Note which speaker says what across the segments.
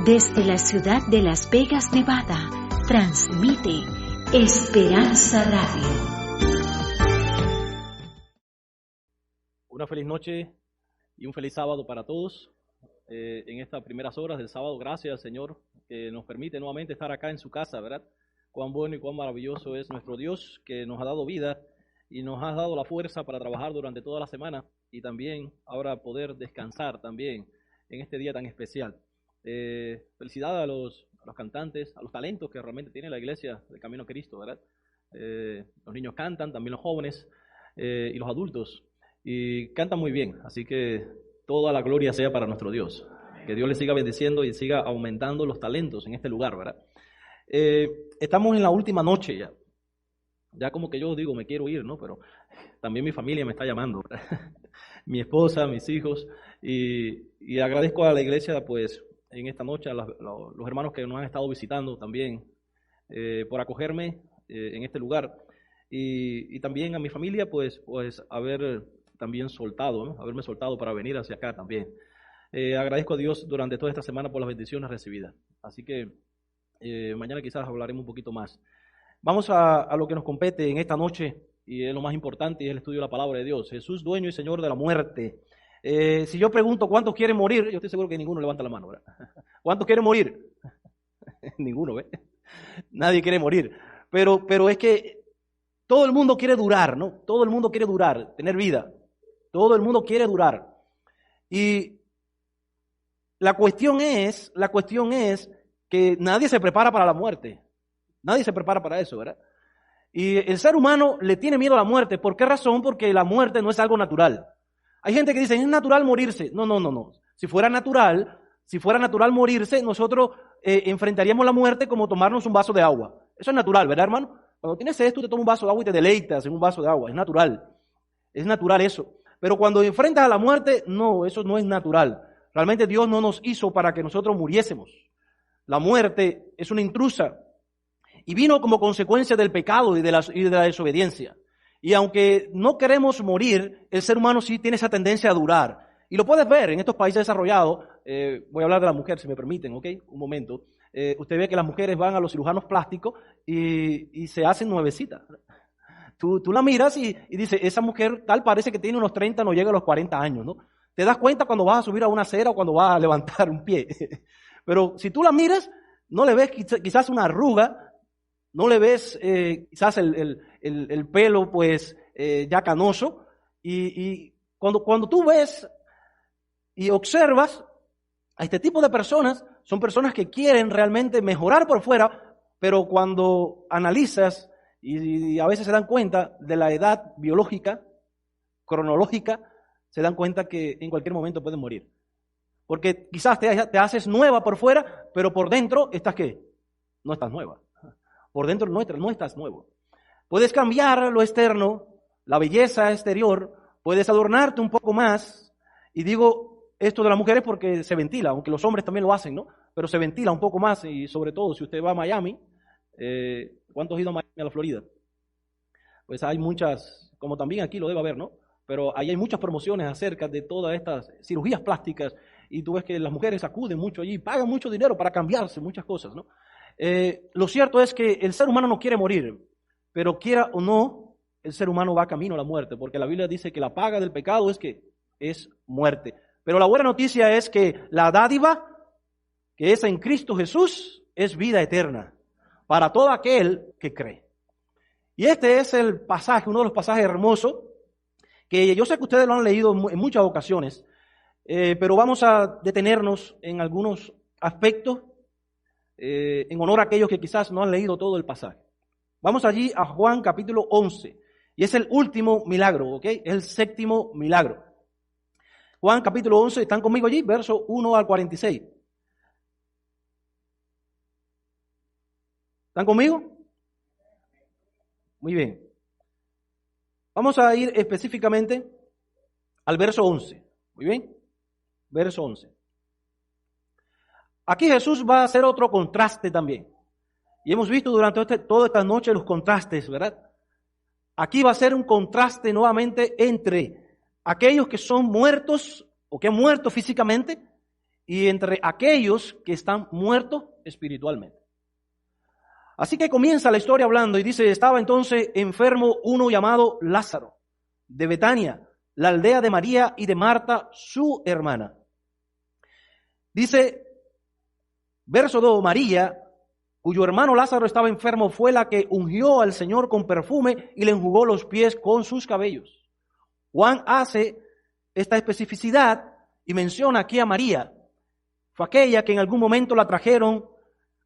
Speaker 1: Desde la ciudad de Las Vegas, Nevada, transmite Esperanza Radio.
Speaker 2: Una feliz noche y un feliz sábado para todos. En estas primeras horas del sábado, gracias, Señor, que nos permite nuevamente estar acá en su casa, ¿verdad? Cuán bueno y cuán maravilloso es nuestro Dios, que nos ha dado vida y nos ha dado la fuerza para trabajar durante toda la semana y también ahora poder descansar también en este día tan especial. Felicidades a los cantantes, a los talentos que realmente tiene la iglesia del Camino a Cristo, ¿verdad? Los niños cantan, también los jóvenes y los adultos, y cantan muy bien, así que toda la gloria sea para nuestro Dios. Que Dios les siga bendiciendo y siga aumentando los talentos en este lugar, ¿verdad? Estamos en la última noche ya como que yo digo, me quiero ir, ¿no? Pero también mi familia me está llamando, ¿verdad? Mi esposa, mis hijos, y agradezco a la iglesia, pues, en esta noche, a los hermanos que nos han estado visitando también, por acogerme en este lugar, y también a mi familia, pues haber también soltado, ¿no? Haberme soltado para venir hacia acá también. Agradezco a Dios durante toda esta semana por las bendiciones recibidas, así que mañana quizás hablaremos un poquito más. Vamos a lo que nos compete en esta noche, y es lo más importante, y es el estudio de la palabra de Dios. Jesús, dueño y Señor de la muerte. Si yo pregunto cuántos quieren morir, yo estoy seguro que ninguno levanta la mano, ¿verdad? ¿Cuántos quieren morir? Ninguno, ¿ves? Nadie quiere morir. Pero es que todo el mundo quiere durar, ¿no? Todo el mundo quiere durar, tener vida. Todo el mundo quiere durar. Y la cuestión es que nadie se prepara para la muerte. Nadie se prepara para eso, ¿verdad? Y el ser humano le tiene miedo a la muerte. ¿Por qué razón? Porque la muerte no es algo natural. Hay gente que dice, es natural morirse. No. Si fuera natural morirse, nosotros enfrentaríamos la muerte como tomarnos un vaso de agua. Eso es natural, ¿verdad, hermano? Cuando tienes esto, te tomas un vaso de agua y te deleitas en un vaso de agua. Es natural. Es natural eso. Pero cuando enfrentas a la muerte, no, eso no es natural. Realmente Dios no nos hizo para que nosotros muriésemos. La muerte es una intrusa y vino como consecuencia del pecado y de la desobediencia. Y aunque no queremos morir, el ser humano sí tiene esa tendencia a durar. Y lo puedes ver en estos países desarrollados. Voy a hablar de la mujer, si me permiten, ¿ok? Un momento. Usted ve que las mujeres van a los cirujanos plásticos y se hacen nuevecitas. Tú la miras y dices, esa mujer tal parece que tiene unos 30, no llega a los 40 años, ¿no? Te das cuenta cuando vas a subir a una acera o cuando vas a levantar un pie. Pero si tú la miras, no le ves quizás una arruga, no le ves quizás el pelo pues ya canoso, y cuando tú ves y observas a este tipo de personas, son personas que quieren realmente mejorar por fuera, pero cuando analizas y a veces se dan cuenta de la edad biológica, cronológica, se dan cuenta que en cualquier momento pueden morir. Porque quizás te haces nueva por fuera, pero por dentro estás ¿qué? No estás nueva. Por dentro no estás nuevo. Puedes cambiar lo externo, la belleza exterior, puedes adornarte un poco más. Y digo esto de las mujeres porque se ventila, aunque los hombres también lo hacen, ¿no? Pero se ventila un poco más, y sobre todo si usted va a Miami, ¿cuántos han ido a Miami, a la Florida? Pues hay muchas, como también aquí lo debe haber, ¿no? Pero ahí hay muchas promociones acerca de todas estas cirugías plásticas, y tú ves que las mujeres acuden mucho allí, pagan mucho dinero para cambiarse muchas cosas, ¿no? Lo cierto es que el ser humano no quiere morir, pero quiera o no, el ser humano va camino a la muerte, porque la Biblia dice que la paga del pecado es muerte. Pero la buena noticia es que la dádiva, que es en Cristo Jesús, es vida eterna para todo aquel que cree. Y este es el pasaje, uno de los pasajes hermosos, que yo sé que ustedes lo han leído en muchas ocasiones, pero vamos a detenernos en algunos aspectos en honor a aquellos que quizás no han leído todo el pasaje. Vamos allí a Juan capítulo 11, y es el último milagro, ¿ok? Es el séptimo milagro. Juan capítulo 11, ¿están conmigo allí? Verso 1 al 46. ¿Están conmigo? Muy bien. Vamos a ir específicamente al verso 11. Muy bien. Verso 11. Aquí Jesús va a hacer otro contraste también. Y hemos visto durante toda esta noche los contrastes, ¿verdad? Aquí va a ser un contraste nuevamente entre aquellos que son muertos o que han muerto físicamente
Speaker 3: y entre aquellos que están muertos espiritualmente. Así que comienza la historia hablando y dice, estaba entonces enfermo uno llamado Lázaro, de Betania, la aldea de María y de Marta, su hermana. Dice, verso 2, María, cuyo hermano Lázaro estaba enfermo, fue la que ungió al Señor con perfume y le enjugó los pies con sus cabellos. Juan hace esta especificidad y menciona aquí a María. Fue aquella que en algún momento la trajeron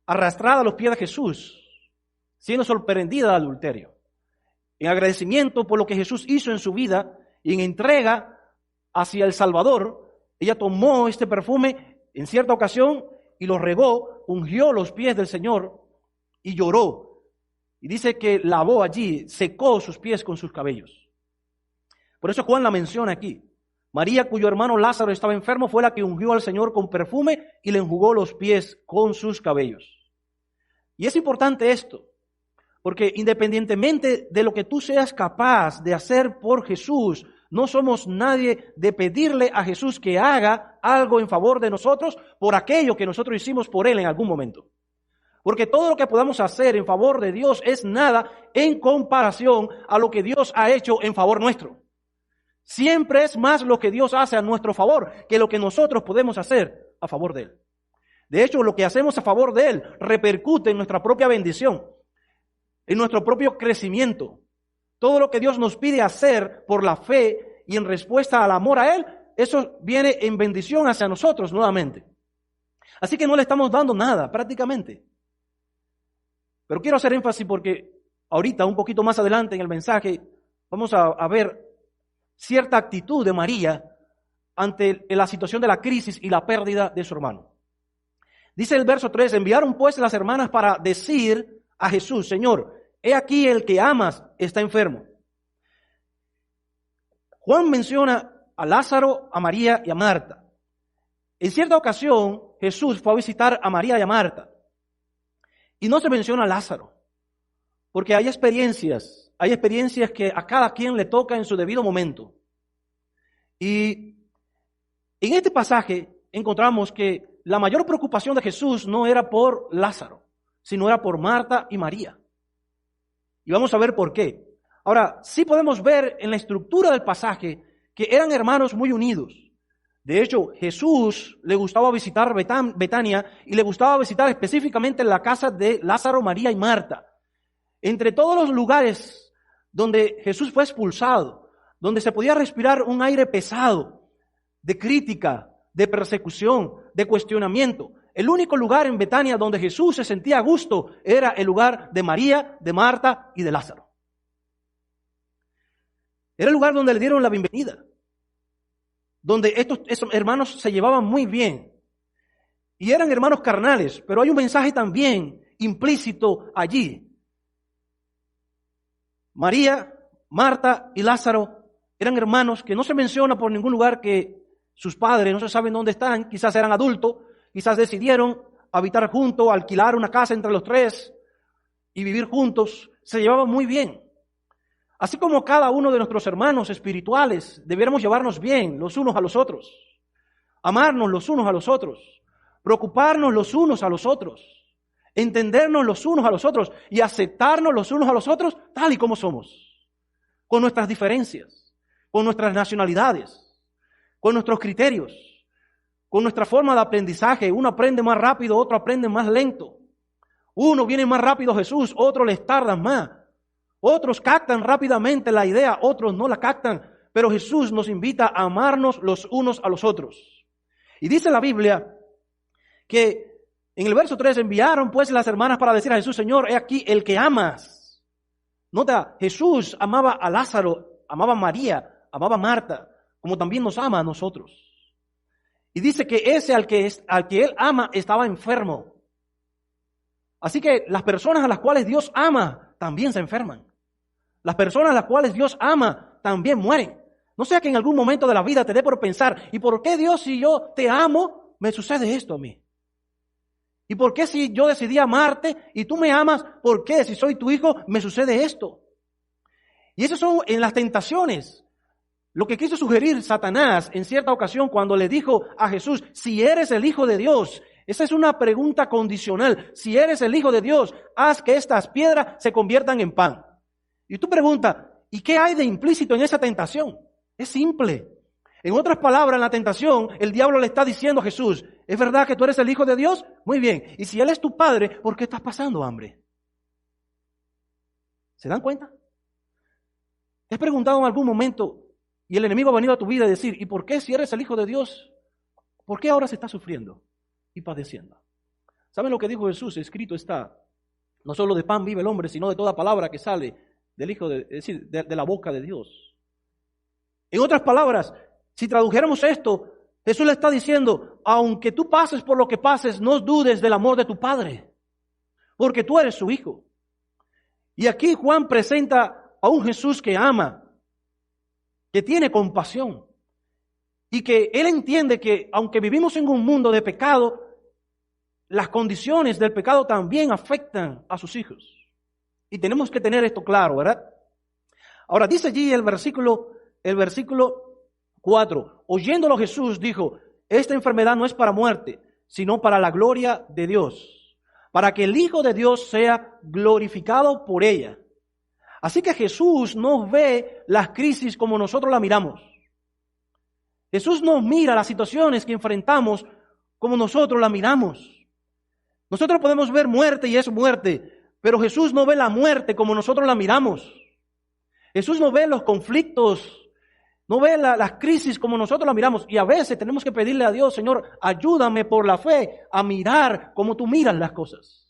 Speaker 3: arrastrada a los pies de Jesús, siendo sorprendida de adulterio. En agradecimiento por lo que Jesús hizo en su vida y en entrega hacia el Salvador, ella tomó este perfume en cierta ocasión y lo regó, ungió los pies del Señor y lloró. Y dice que lavó allí, secó sus pies con sus cabellos. Por eso Juan la menciona aquí. María, cuyo hermano Lázaro estaba enfermo, fue la que ungió al Señor con perfume y le enjugó los pies con sus cabellos. Y es importante esto, porque independientemente de lo que tú seas capaz de hacer por Jesús, no somos nadie de pedirle a Jesús que haga algo en favor de nosotros por aquello que nosotros hicimos por Él en algún momento. Porque todo lo que podamos hacer en favor de Dios es nada en comparación a lo que Dios ha hecho en favor nuestro. Siempre es más lo que Dios hace a nuestro favor que lo que nosotros podemos hacer a favor de Él. De hecho, lo que hacemos a favor de Él repercute en nuestra propia bendición, en nuestro propio crecimiento. Todo lo que Dios nos pide hacer por la fe y en respuesta al amor a Él, eso viene en bendición hacia nosotros nuevamente. Así que no le estamos dando nada prácticamente. Pero quiero hacer énfasis porque ahorita, un poquito más adelante en el mensaje, vamos a ver cierta actitud de María ante la situación de la crisis y la pérdida de su hermano. Dice el verso 3, enviaron pues las hermanas para decir a Jesús, Señor, he aquí el que amas está enfermo. Juan menciona a Lázaro, a María y a Marta. En cierta ocasión, Jesús fue a visitar a María y a Marta. Y no se menciona a Lázaro, porque hay experiencias que a cada quien le toca en su debido momento. Y en este pasaje encontramos que la mayor preocupación de Jesús no era por Lázaro, sino era por Marta y María. Y vamos a ver por qué. Ahora, sí podemos ver en la estructura del pasaje que eran hermanos muy unidos. De hecho, Jesús le gustaba visitar Betania y le gustaba visitar específicamente la casa de Lázaro, María y Marta. Entre todos los lugares donde Jesús fue expulsado, donde se podía respirar un aire pesado de crítica, de persecución, de cuestionamiento, el único lugar en Betania donde Jesús se sentía a gusto era el lugar de María, de Marta y de Lázaro. Era el lugar donde le dieron la bienvenida, donde estos hermanos se llevaban muy bien. Y eran hermanos carnales, pero hay un mensaje también implícito allí. María, Marta y Lázaro eran hermanos que no se menciona por ningún lugar que sus padres no se saben dónde están, quizás eran adultos, quizás decidieron habitar juntos, alquilar una casa entre los tres y vivir juntos. Se llevaban muy bien. Así como cada uno de nuestros hermanos espirituales, debiéramos llevarnos bien los unos a los otros, amarnos los unos a los otros, preocuparnos los unos a los otros, entendernos los unos a los otros y aceptarnos los unos a los otros tal y como somos, con nuestras diferencias, con nuestras nacionalidades, con nuestros criterios, con nuestra forma de aprendizaje. Uno aprende más rápido, otro aprende más lento. Uno viene más rápido a Jesús, otros les tardan más. Otros captan rápidamente la idea, otros no la captan, pero Jesús nos invita a amarnos los unos a los otros. Y dice la Biblia que en el verso 3 enviaron pues las hermanas para decir a Jesús, Señor, he aquí el que amas. Nota, Jesús amaba a Lázaro, amaba a María, amaba a Marta, como también nos ama a nosotros. Y dice que ese al que él ama estaba enfermo. Así que las personas a las cuales Dios ama también se enferman. Las personas a las cuales Dios ama también mueren. No sea que en algún momento de la vida te dé por pensar, ¿y por qué Dios, si yo te amo, me sucede esto a mí? ¿Y por qué si yo decidí amarte y tú me amas, por qué si soy tu hijo me sucede esto? Y esas son en las tentaciones Lo que quiso sugerir Satanás en cierta ocasión cuando le dijo a Jesús, si eres el Hijo de Dios, esa es una pregunta condicional. Si eres el Hijo de Dios, haz que estas piedras se conviertan en pan. Y tú preguntas, ¿y qué hay de implícito en esa tentación? Es simple. En otras palabras, en la tentación, el diablo le está diciendo a Jesús, ¿es verdad que tú eres el Hijo de Dios? Muy bien. Y si Él es tu Padre, ¿por qué estás pasando hambre? ¿Se dan cuenta? ¿Te has preguntado en algún momento y el enemigo ha venido a tu vida y decir, ¿y por qué si eres el Hijo de Dios, por qué ahora se está sufriendo y padeciendo? ¿Saben lo que dijo Jesús? Escrito está, no solo de pan vive el hombre, sino de toda palabra que sale del Hijo, es decir, de la boca de Dios. En otras palabras, si tradujéramos esto, Jesús le está diciendo, aunque tú pases por lo que pases, no dudes del amor de tu Padre, porque tú eres su Hijo. Y aquí Juan presenta a un Jesús que ama, que tiene compasión y que Él entiende que aunque vivimos en un mundo de pecado, las condiciones del pecado también afectan a sus hijos. Y tenemos que tener esto claro, ¿verdad? Ahora dice allí el versículo 4, oyéndolo Jesús dijo, esta enfermedad no es para muerte, sino para la gloria de Dios, para que el Hijo de Dios sea glorificado por ella. Así que Jesús no ve las crisis como nosotros las miramos. Jesús no mira las situaciones que enfrentamos como nosotros las miramos. Nosotros podemos ver muerte y es muerte, pero Jesús no ve la muerte como nosotros la miramos. Jesús no ve los conflictos, no ve las crisis como nosotros la miramos. Y a veces tenemos que pedirle a Dios, Señor, ayúdame por la fe a mirar como tú miras las cosas.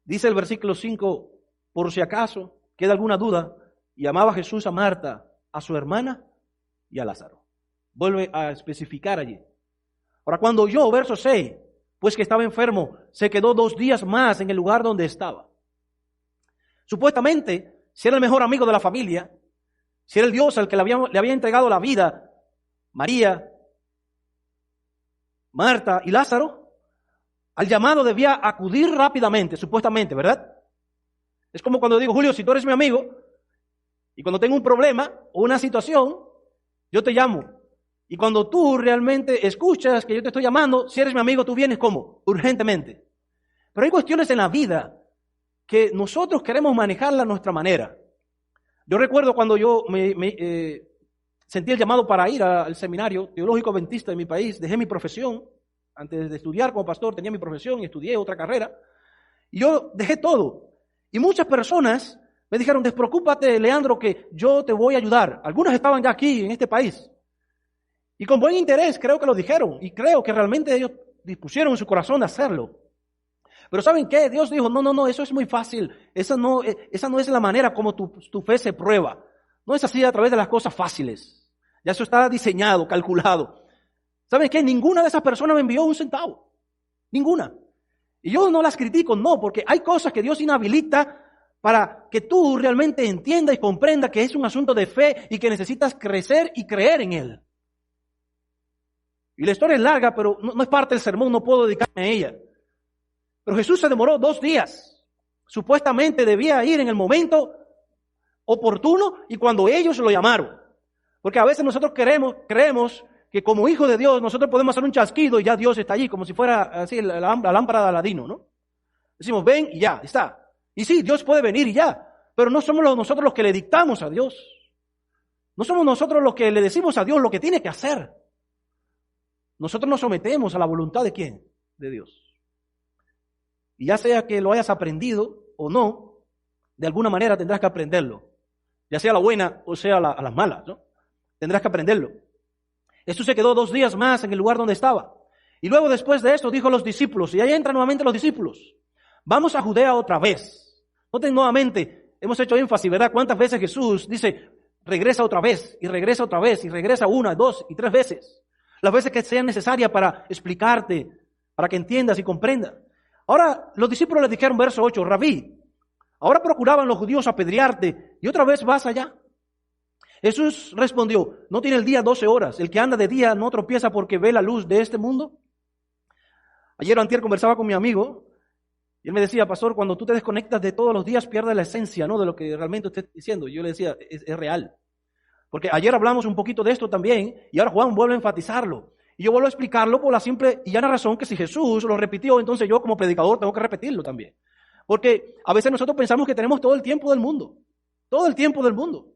Speaker 3: Dice el versículo 5, por si acaso queda alguna duda, y amaba Jesús a Marta, a su hermana y a Lázaro. Vuelve a especificar allí. Ahora cuando oyó, verso 6, pues que estaba enfermo, se quedó 2 días más en el lugar donde estaba. Supuestamente, si era el mejor amigo de la familia, si era el Dios al que le había entregado la vida, María, Marta y Lázaro, al llamado debía acudir rápidamente, supuestamente, ¿verdad? Es como cuando digo, Julio, si tú eres mi amigo, y cuando tengo un problema o una situación, yo te llamo. Y cuando tú realmente escuchas que yo te estoy llamando, si eres mi amigo, tú vienes ¿cómo? Urgentemente. Pero hay cuestiones en la vida que nosotros queremos manejarla a nuestra manera. Yo recuerdo cuando yo sentí el llamado para ir al seminario teológico adventista de mi país, dejé mi profesión. Antes de estudiar como pastor tenía mi profesión y estudié otra carrera. Y yo dejé todo. Y muchas personas me dijeron, despreocúpate, Leandro, que yo te voy a ayudar. Algunos estaban ya aquí en este país. Y con buen interés creo que lo dijeron. Y creo que realmente ellos dispusieron en su corazón de hacerlo. Pero ¿saben qué? Dios dijo, no, eso es muy fácil. Esa no es la manera como tu fe se prueba. No es así a través de las cosas fáciles. Ya eso está diseñado, calculado. ¿Saben qué? Ninguna de esas personas me envió un centavo. Ninguna. Y yo no las critico, no, porque hay cosas que Dios inhabilita para que tú realmente entiendas y comprendas que es un asunto de fe y que necesitas crecer y creer en Él. Y la historia es larga, pero no es parte del sermón, no puedo dedicarme a ella. Pero Jesús se demoró 2 días. Supuestamente debía ir en el momento oportuno y cuando ellos lo llamaron. Porque a veces nosotros creemos que como hijo de Dios nosotros podemos hacer un chasquido y ya Dios está allí, como si fuera así la lámpara de Aladino, ¿no? Decimos, ven y ya, está. Y sí, Dios puede venir y ya, pero no somos nosotros los que le dictamos a Dios. No somos nosotros los que le decimos a Dios lo que tiene que hacer. Nosotros nos sometemos a la voluntad de ¿quién? De Dios. Y ya sea que lo hayas aprendido o no, de alguna manera tendrás que aprenderlo. Ya sea la buena o sea a las malas, ¿no? Tendrás que aprenderlo. Jesús se quedó 2 días más en el lugar donde estaba. Y luego después de esto dijo a los discípulos, y ahí entran nuevamente los discípulos, vamos a Judea otra vez. Noten nuevamente, hemos hecho énfasis, ¿verdad? ¿Cuántas veces Jesús dice, regresa otra vez, y regresa otra vez, y regresa 1, 2 y 3 veces? Las veces que sean necesarias para explicarte, para que entiendas y comprendas. Ahora los discípulos le dijeron, verso 8, Rabí, ahora procuraban los judíos apedrearte, y otra vez vas allá. Jesús respondió, ¿no tiene el día 12 horas? ¿El que anda de día no tropieza porque ve la luz de este mundo? Ayer o antier conversaba con mi amigo Y él me decía, pastor, cuando tú te desconectas de todos los días, pierdes la esencia, ¿no?, de lo que realmente usted está diciendo. Y yo le decía, es real. Porque ayer hablamos un poquito de esto también, y ahora Juan vuelve a enfatizarlo. Y yo vuelvo a explicarlo por la simple y llana razón que si Jesús lo repitió, entonces yo como predicador tengo que repetirlo también. Porque a veces nosotros pensamos que tenemos todo el tiempo del mundo. Todo el tiempo del mundo.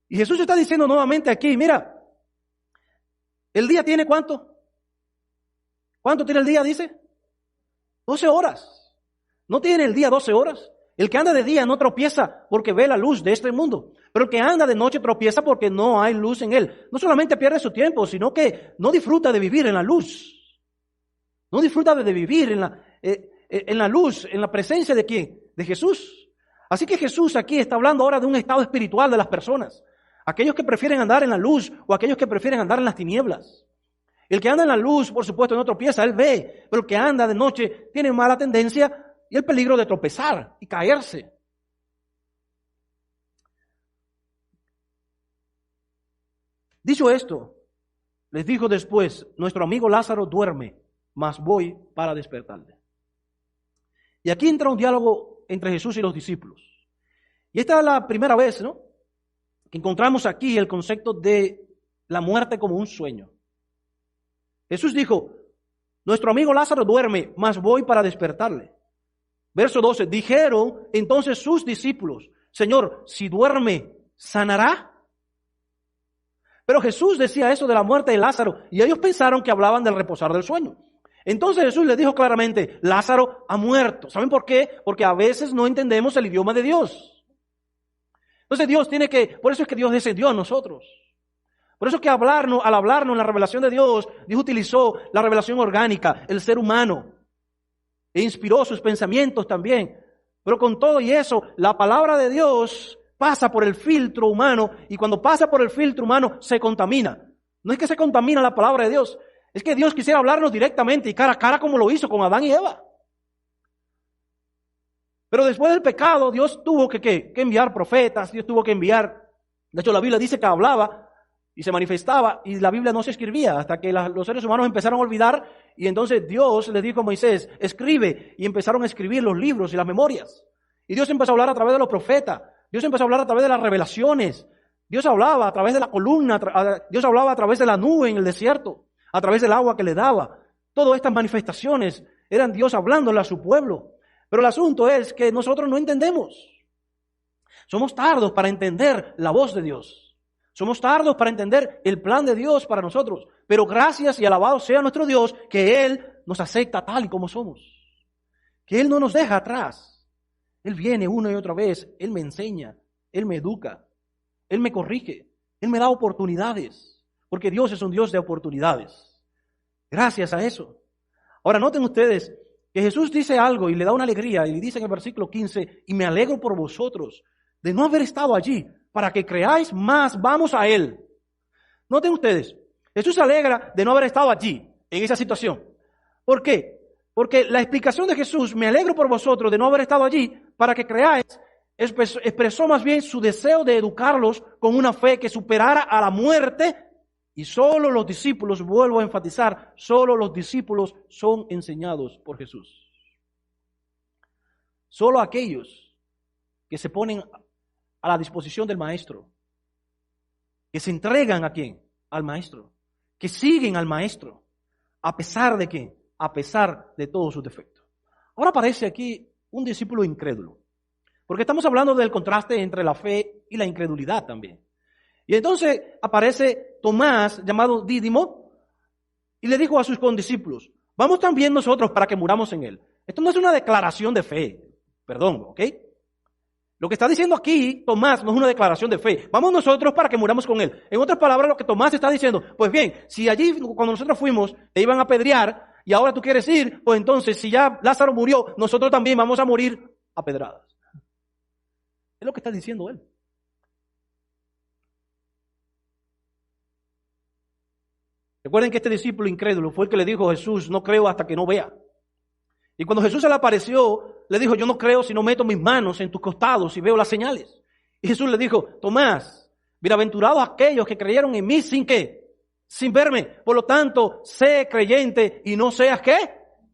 Speaker 3: Y Jesús está diciendo nuevamente aquí, mira, ¿el día tiene cuánto? ¿Cuánto tiene el día, dice? 12 horas. ¿No tiene el día 12 horas? El que anda de día no tropieza porque ve la luz de este mundo. Pero el que anda de noche tropieza porque no hay luz en él. No solamente pierde su tiempo, sino que no disfruta de vivir en la luz. No disfruta de vivir en la luz, en la presencia de ¿quién? De Jesús. Así que Jesús aquí está hablando ahora de un estado espiritual de las personas. Aquellos que prefieren andar en la luz o aquellos que prefieren andar en las tinieblas. El que anda en la luz, por supuesto, no tropieza, él ve. Pero el que anda de noche tiene mala tendencia y el peligro de tropezar y caerse. Dicho esto, les dijo después, nuestro amigo Lázaro duerme, mas voy para despertarle. Y aquí entra un diálogo entre Jesús y los discípulos. Y esta es la primera vez, ¿no?, que encontramos aquí el concepto de la muerte como un sueño. Jesús dijo, nuestro amigo Lázaro duerme, mas voy para despertarle. Verso 12, dijeron entonces sus discípulos, Señor, si duerme, ¿sanará? Pero Jesús decía eso de la muerte de Lázaro y ellos pensaron que hablaban del reposar del sueño. Entonces Jesús les dijo claramente, Lázaro ha muerto. ¿Saben por qué? Porque a veces no entendemos el idioma de Dios. Entonces por eso es que Dios descendió a nosotros. Por eso es que al hablarnos en la revelación de Dios, Dios utilizó la revelación orgánica, el ser humano, e inspiró sus pensamientos también. Pero con todo y eso, la palabra de Dios pasa por el filtro humano, y cuando pasa por el filtro humano, se contamina. No es que se contamina la palabra de Dios, es que Dios quisiera hablarnos directamente y cara a cara como lo hizo con Adán y Eva. Pero después del pecado, Dios tuvo que enviar profetas, Dios tuvo que enviar, de hecho la Biblia dice que hablaba, y se manifestaba, y la Biblia no se escribía, hasta que los seres humanos empezaron a olvidar, y entonces Dios les dijo a Moisés, escribe, y empezaron a escribir los libros y las memorias. Y Dios empezó a hablar a través de los profetas, Dios empezó a hablar a través de las revelaciones, Dios hablaba a través de la columna, Dios hablaba a través de la nube en el desierto, a través del agua que le daba. Todas estas manifestaciones eran Dios hablándole a su pueblo. Pero el asunto es que nosotros no entendemos. Somos tardos para entender la voz de Dios. Somos tardos para entender el plan de Dios para nosotros. Pero gracias y alabado sea nuestro Dios que Él nos acepta tal y como somos. Que Él no nos deja atrás. Él viene una y otra vez. Él me enseña. Él me educa. Él me corrige. Él me da oportunidades. Porque Dios es un Dios de oportunidades. Gracias a eso. Ahora noten ustedes que Jesús dice algo y le da una alegría. Y le dice en el versículo 15, y me alegro por vosotros de no haber estado allí, para que creáis más, vamos a Él. Noten ustedes, Jesús se alegra de no haber estado allí, en esa situación. ¿Por qué? Porque la explicación de Jesús, me alegro por vosotros de no haber estado allí, para que creáis, expresó más bien su deseo de educarlos con una fe que superara a la muerte, y solo los discípulos, vuelvo a enfatizar, solo los discípulos son enseñados por Jesús. Solo aquellos que se ponen a la disposición del Maestro, que se entregan ¿a quién? Al Maestro, que siguen al Maestro, a pesar de ¿qué? A pesar de todos sus defectos. Ahora aparece aquí un discípulo incrédulo, porque estamos hablando del contraste entre la fe y la incredulidad también. Y entonces aparece Tomás, llamado Dídimo, y le dijo a sus condiscípulos, vamos también nosotros para que muramos en Él. Esto no es una declaración de fe, perdón, ¿ok? Lo que está diciendo aquí Tomás no es una declaración de fe. Vamos nosotros para que muramos con Él. En otras palabras, lo que Tomás está diciendo, pues bien, si allí cuando nosotros fuimos te iban a apedrear y ahora tú quieres ir, pues entonces si ya Lázaro murió, nosotros también vamos a morir a pedradas. Es lo que está diciendo él. Recuerden que este discípulo incrédulo fue el que le dijo a Jesús, no creo hasta que no vea. Y cuando Jesús se le apareció, le dijo, yo no creo si no meto mis manos en tus costados y veo las señales. Y Jesús le dijo, Tomás, bienaventurados aquellos que creyeron en mí sin qué, sin verme. Por lo tanto, sé creyente y no seas ¿qué?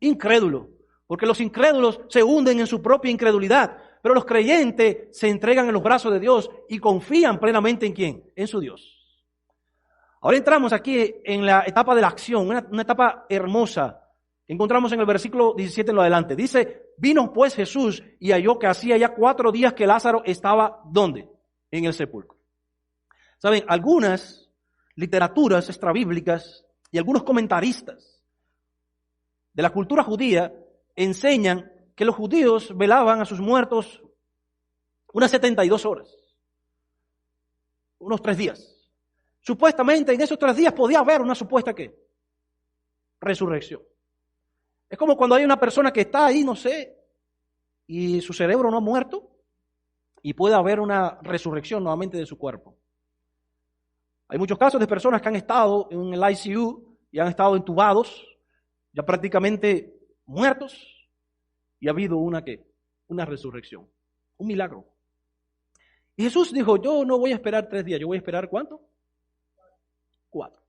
Speaker 3: Incrédulo. porque los incrédulos se hunden en su propia incredulidad, pero los creyentes se entregan en los brazos de Dios y confían plenamente en ¿quién? En su Dios. Ahora entramos aquí en la etapa de la acción, una etapa hermosa que encontramos en el versículo 17 en lo adelante. Dice, vino pues Jesús y halló que hacía ya 4 días que Lázaro estaba, ¿dónde? En el sepulcro. Saben, algunas literaturas extrabíblicas y algunos comentaristas de la cultura judía enseñan que los judíos velaban a sus muertos unas 72 horas, unos 3 días. Supuestamente en esos 3 días podía haber una supuesta ¿qué? Resurrección. Es como cuando hay una persona que está ahí, no sé, y su cerebro no ha muerto y puede haber una resurrección nuevamente de su cuerpo. Hay muchos casos de personas que han estado en el ICU y han estado entubados, ya prácticamente muertos, y ha habido una resurrección, un milagro. Y Jesús dijo, yo no voy a esperar 3 días, yo voy a esperar ¿cuánto? 4.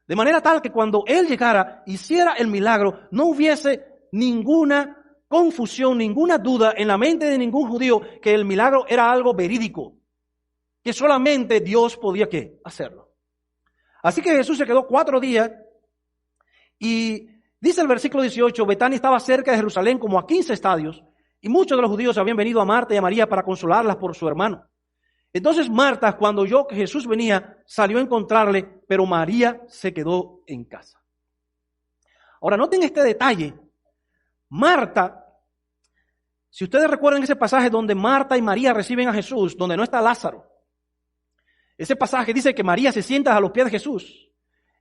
Speaker 3: De manera tal que cuando Él llegara, hiciera el milagro, no hubiese ninguna confusión, ninguna duda en la mente de ningún judío que el milagro era algo verídico, que solamente Dios podía ¿qué? Hacerlo. Así que Jesús se quedó 4 días y dice el versículo 18, Betania estaba cerca de Jerusalén como a 15 estadios y muchos de los judíos habían venido a Marta y a María para consolarlas por su hermano. Entonces Marta, cuando oyó que Jesús venía, salió a encontrarle, pero María se quedó en casa. Ahora noten este detalle. Marta, si ustedes recuerdan ese pasaje donde Marta y María reciben a Jesús, donde no está Lázaro, ese pasaje dice que María se sienta a los pies de Jesús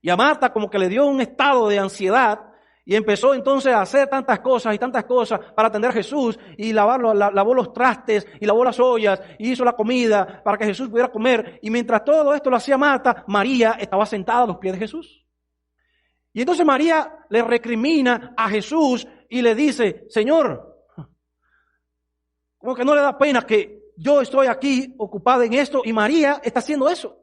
Speaker 3: y a Marta como que le dio un estado de ansiedad y empezó entonces a hacer tantas cosas para atender a Jesús y lavó los trastes y lavó las ollas y hizo la comida para que Jesús pudiera comer. Y mientras todo esto lo hacía Marta, María estaba sentada a los pies de Jesús. Y entonces María le recrimina a Jesús y le dice, Señor, como que no le da pena que yo estoy aquí ocupada en esto y María está haciendo eso.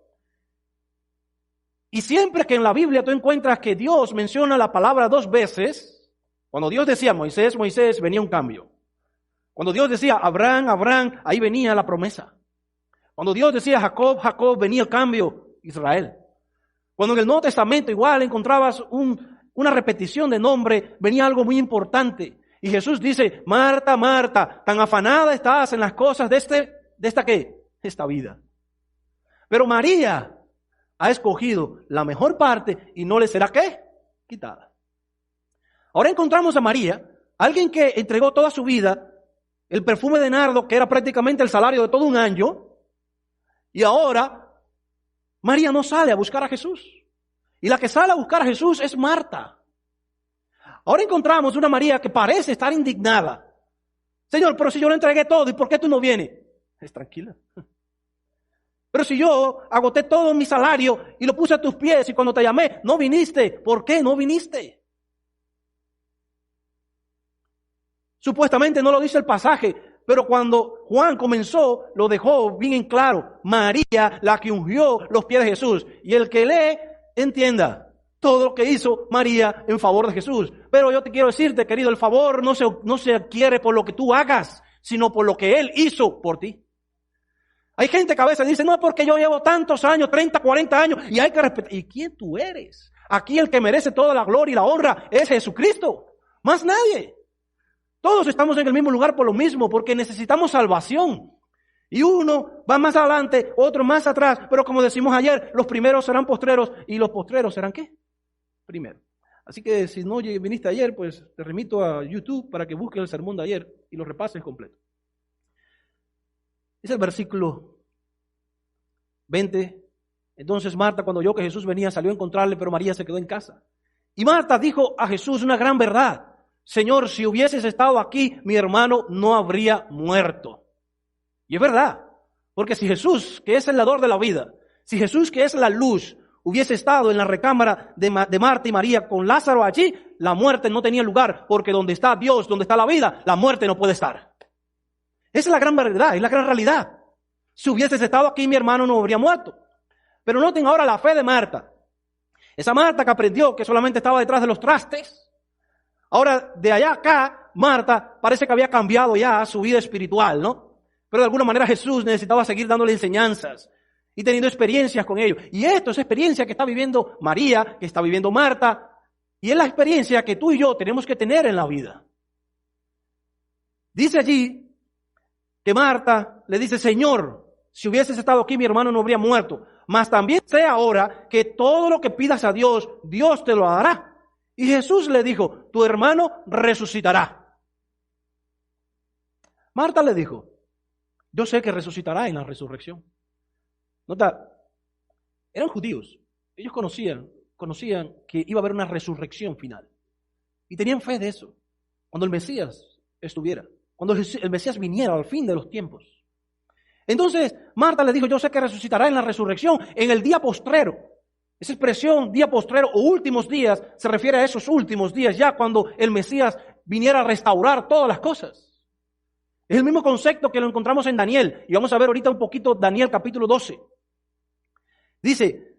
Speaker 3: Y siempre que en la Biblia tú encuentras que Dios menciona la palabra 2 veces, cuando Dios decía Moisés, Moisés, venía un cambio. Cuando Dios decía Abraham, Abraham, ahí venía la promesa. Cuando Dios decía Jacob, Jacob, venía el cambio, Israel. Cuando en el Nuevo Testamento igual encontrabas una repetición de nombre, venía algo muy importante. Y Jesús dice, Marta, Marta, tan afanada estás en las cosas de esta ¿qué? Esta vida. Pero María ha escogido la mejor parte y no le será ¿qué? Quitada. Ahora encontramos a María, alguien que entregó toda su vida, el perfume de nardo, que era prácticamente el salario de todo un año, y ahora María no sale a buscar a Jesús. Y la que sale a buscar a Jesús es Marta. Ahora encontramos una María que parece estar indignada. Señor, pero si yo le entregué todo, ¿y por qué tú no vienes? Es tranquila. Pero si yo agoté todo mi salario y lo puse a tus pies y cuando te llamé, no viniste. ¿Por qué no viniste? Supuestamente no lo dice el pasaje, pero cuando Juan comenzó, lo dejó bien en claro. María, la que ungió los pies de Jesús. Y el que lee, entienda todo lo que hizo María en favor de Jesús. Pero yo te quiero decirte, querido, el favor no se adquiere por lo que tú hagas, sino por lo que Él hizo por ti. Hay gente que a veces dice, no, porque yo llevo tantos años, 30, 40 años, y hay que respetar. ¿Y quién tú eres? Aquí el que merece toda la gloria y la honra es Jesucristo. Más nadie. Todos estamos en el mismo lugar por lo mismo, porque necesitamos salvación. Y uno va más adelante, otro más atrás, pero como decimos ayer, los primeros serán postreros, y los postreros serán ¿qué? Primero. Así que si no viniste ayer, pues te remito a YouTube para que busques el sermón de ayer y lo repases completo. Dice el versículo 20. Entonces Marta, cuando oyó que Jesús venía, salió a encontrarle, pero María se quedó en casa. Y Marta dijo a Jesús una gran verdad. Señor, si hubieses estado aquí, mi hermano no habría muerto. Y es verdad, porque si Jesús, que es el dador de la vida, si Jesús, que es la luz, hubiese estado en la recámara de Marta y María con Lázaro allí, la muerte no tenía lugar, porque donde está Dios, donde está la vida, la muerte no puede estar. Esa es la gran verdad, es la gran realidad. Si hubieses estado aquí, mi hermano no habría muerto. Pero noten ahora la fe de Marta. Esa Marta que aprendió que solamente estaba detrás de los trastes, ahora de allá acá Marta parece que había cambiado ya su vida espiritual, ¿no? Pero de alguna manera Jesús necesitaba seguir dándole enseñanzas y teniendo experiencias con ellos. Y esto es experiencia que está viviendo María, que está viviendo Marta, y es la experiencia que tú y yo tenemos que tener en la vida. Dice allí que Marta le dice, Señor, si hubieses estado aquí mi hermano no habría muerto, mas también sé ahora que todo lo que pidas a Dios, Dios te lo dará. Y Jesús le dijo, tu hermano resucitará. Marta le dijo, yo sé que resucitará en la resurrección. Nota, eran judíos, ellos conocían que iba a haber una resurrección final. Y tenían fe de eso, cuando el Mesías estuviera, cuando el Mesías viniera al fin de los tiempos. Entonces, Marta le dijo, yo sé que resucitará en la resurrección, en el día postrero. Esa expresión, día postrero o últimos días, se refiere a esos últimos días, ya cuando el Mesías viniera a restaurar todas las cosas. Es el mismo concepto que lo encontramos en Daniel. Y vamos a ver ahorita un poquito Daniel capítulo 12. Dice,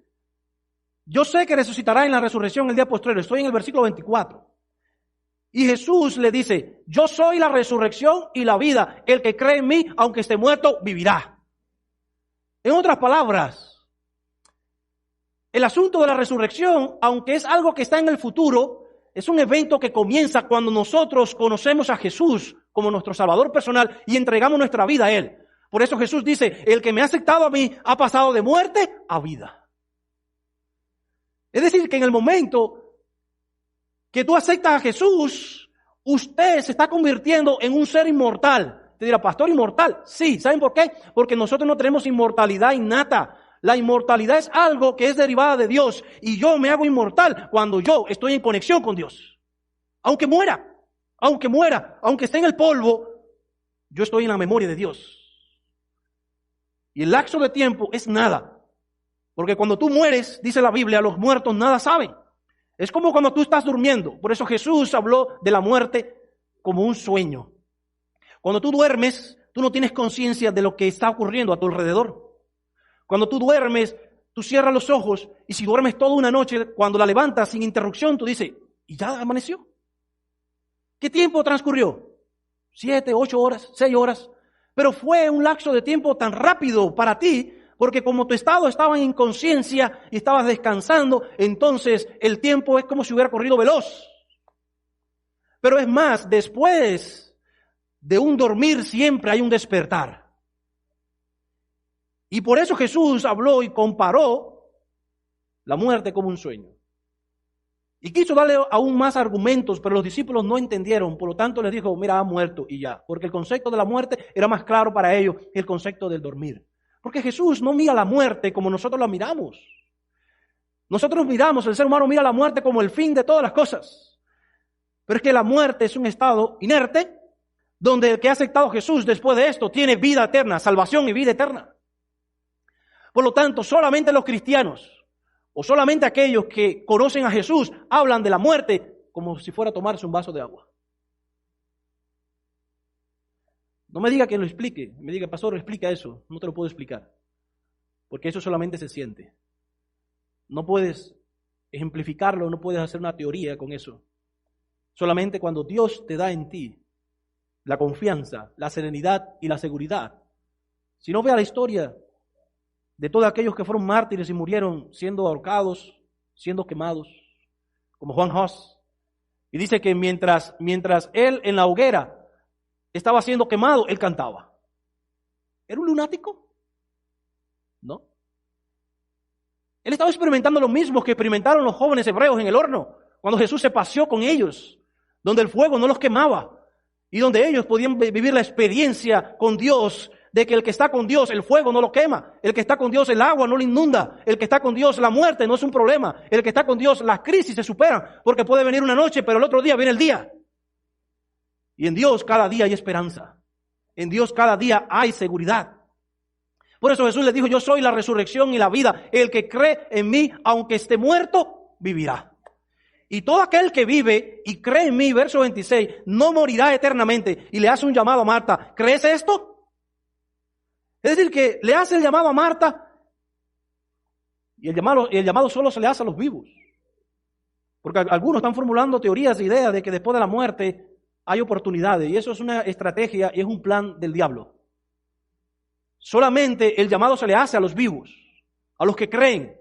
Speaker 3: yo sé que resucitará en la resurrección el día postrero. Estoy en el versículo 24. Y Jesús le dice, yo soy la resurrección y la vida. El que cree en mí, aunque esté muerto, vivirá. En otras palabras, el asunto de la resurrección, aunque es algo que está en el futuro, es un evento que comienza cuando nosotros conocemos a Jesús como nuestro Salvador personal y entregamos nuestra vida a Él. Por eso Jesús dice, el que me ha aceptado a mí ha pasado de muerte a vida. Es decir, que en el momento que tú aceptas a Jesús, usted se está convirtiendo en un ser inmortal. Te dirá, pastor, ¿inmortal? Sí, ¿saben por qué? Porque nosotros no tenemos inmortalidad innata. La inmortalidad es algo que es derivada de Dios y yo me hago inmortal cuando yo estoy en conexión con Dios. Aunque muera, aunque esté en el polvo, yo estoy en la memoria de Dios. Y el lapso de tiempo es nada. Porque cuando tú mueres, dice la Biblia, los muertos nada saben. Es como cuando tú estás durmiendo. Por eso Jesús habló de la muerte como un sueño. Cuando tú duermes, tú no tienes conciencia de lo que está ocurriendo a tu alrededor. Cuando tú duermes, tú cierras los ojos y si duermes toda una noche, cuando la levantas sin interrupción, tú dices, ¿y ya amaneció? ¿Qué tiempo transcurrió? 7, 8 horas, 6 horas. Pero fue un lapso de tiempo tan rápido para ti, porque como tu estado estaba en inconsciencia y estabas descansando, entonces el tiempo es como si hubiera corrido veloz. Pero es más, después de un dormir siempre hay un despertar. Y por eso Jesús habló y comparó la muerte como un sueño. Y quiso darle aún más argumentos, pero los discípulos no entendieron. Por lo tanto les dijo, mira, ha muerto y ya. Porque el concepto de la muerte era más claro para ellos que el concepto del dormir. Porque Jesús no mira la muerte como nosotros la miramos. Nosotros miramos, el ser humano mira la muerte como el fin de todas las cosas. Pero es que la muerte es un estado inerte, donde el que ha aceptado a Jesús después de esto tiene vida eterna, salvación y vida eterna. Por lo tanto, solamente los cristianos o solamente aquellos que conocen a Jesús hablan de la muerte como si fuera a tomarse un vaso de agua. No me diga que lo explique, me diga, pastor, explica eso. No te lo puedo explicar, porque eso solamente se siente. No puedes ejemplificarlo, no puedes hacer una teoría con eso. Solamente cuando Dios te da en ti la confianza, la serenidad y la seguridad. Si no, vea la historia de todos aquellos que fueron mártires y murieron siendo ahorcados, siendo quemados, como Juan Hus. Y dice que mientras él en la hoguera estaba siendo quemado, él cantaba. ¿Era un lunático? No. Él estaba experimentando lo mismo que experimentaron los jóvenes hebreos en el horno, cuando Jesús se paseó con ellos, donde el fuego no los quemaba y donde ellos podían vivir la experiencia con Dios, de que el que está con Dios, el fuego no lo quema, el que está con Dios, el agua no lo inunda, el que está con Dios, la muerte no es un problema, el que está con Dios, las crisis se superan, porque puede venir una noche, pero el otro día viene el día. Y en Dios cada día hay esperanza, en Dios cada día hay seguridad. Por eso Jesús les dijo, yo soy la resurrección y la vida, el que cree en mí, aunque esté muerto, vivirá. Y todo aquel que vive y cree en mí, verso 26, no morirá eternamente. Y le hace un llamado a Marta, ¿crees esto? Es decir, que le hace el llamado a Marta y el llamado solo se le hace a los vivos. Porque algunos están formulando teorías e ideas de que después de la muerte hay oportunidades, y eso es una estrategia y es un plan del diablo. Solamente el llamado se le hace a los vivos, a los que creen,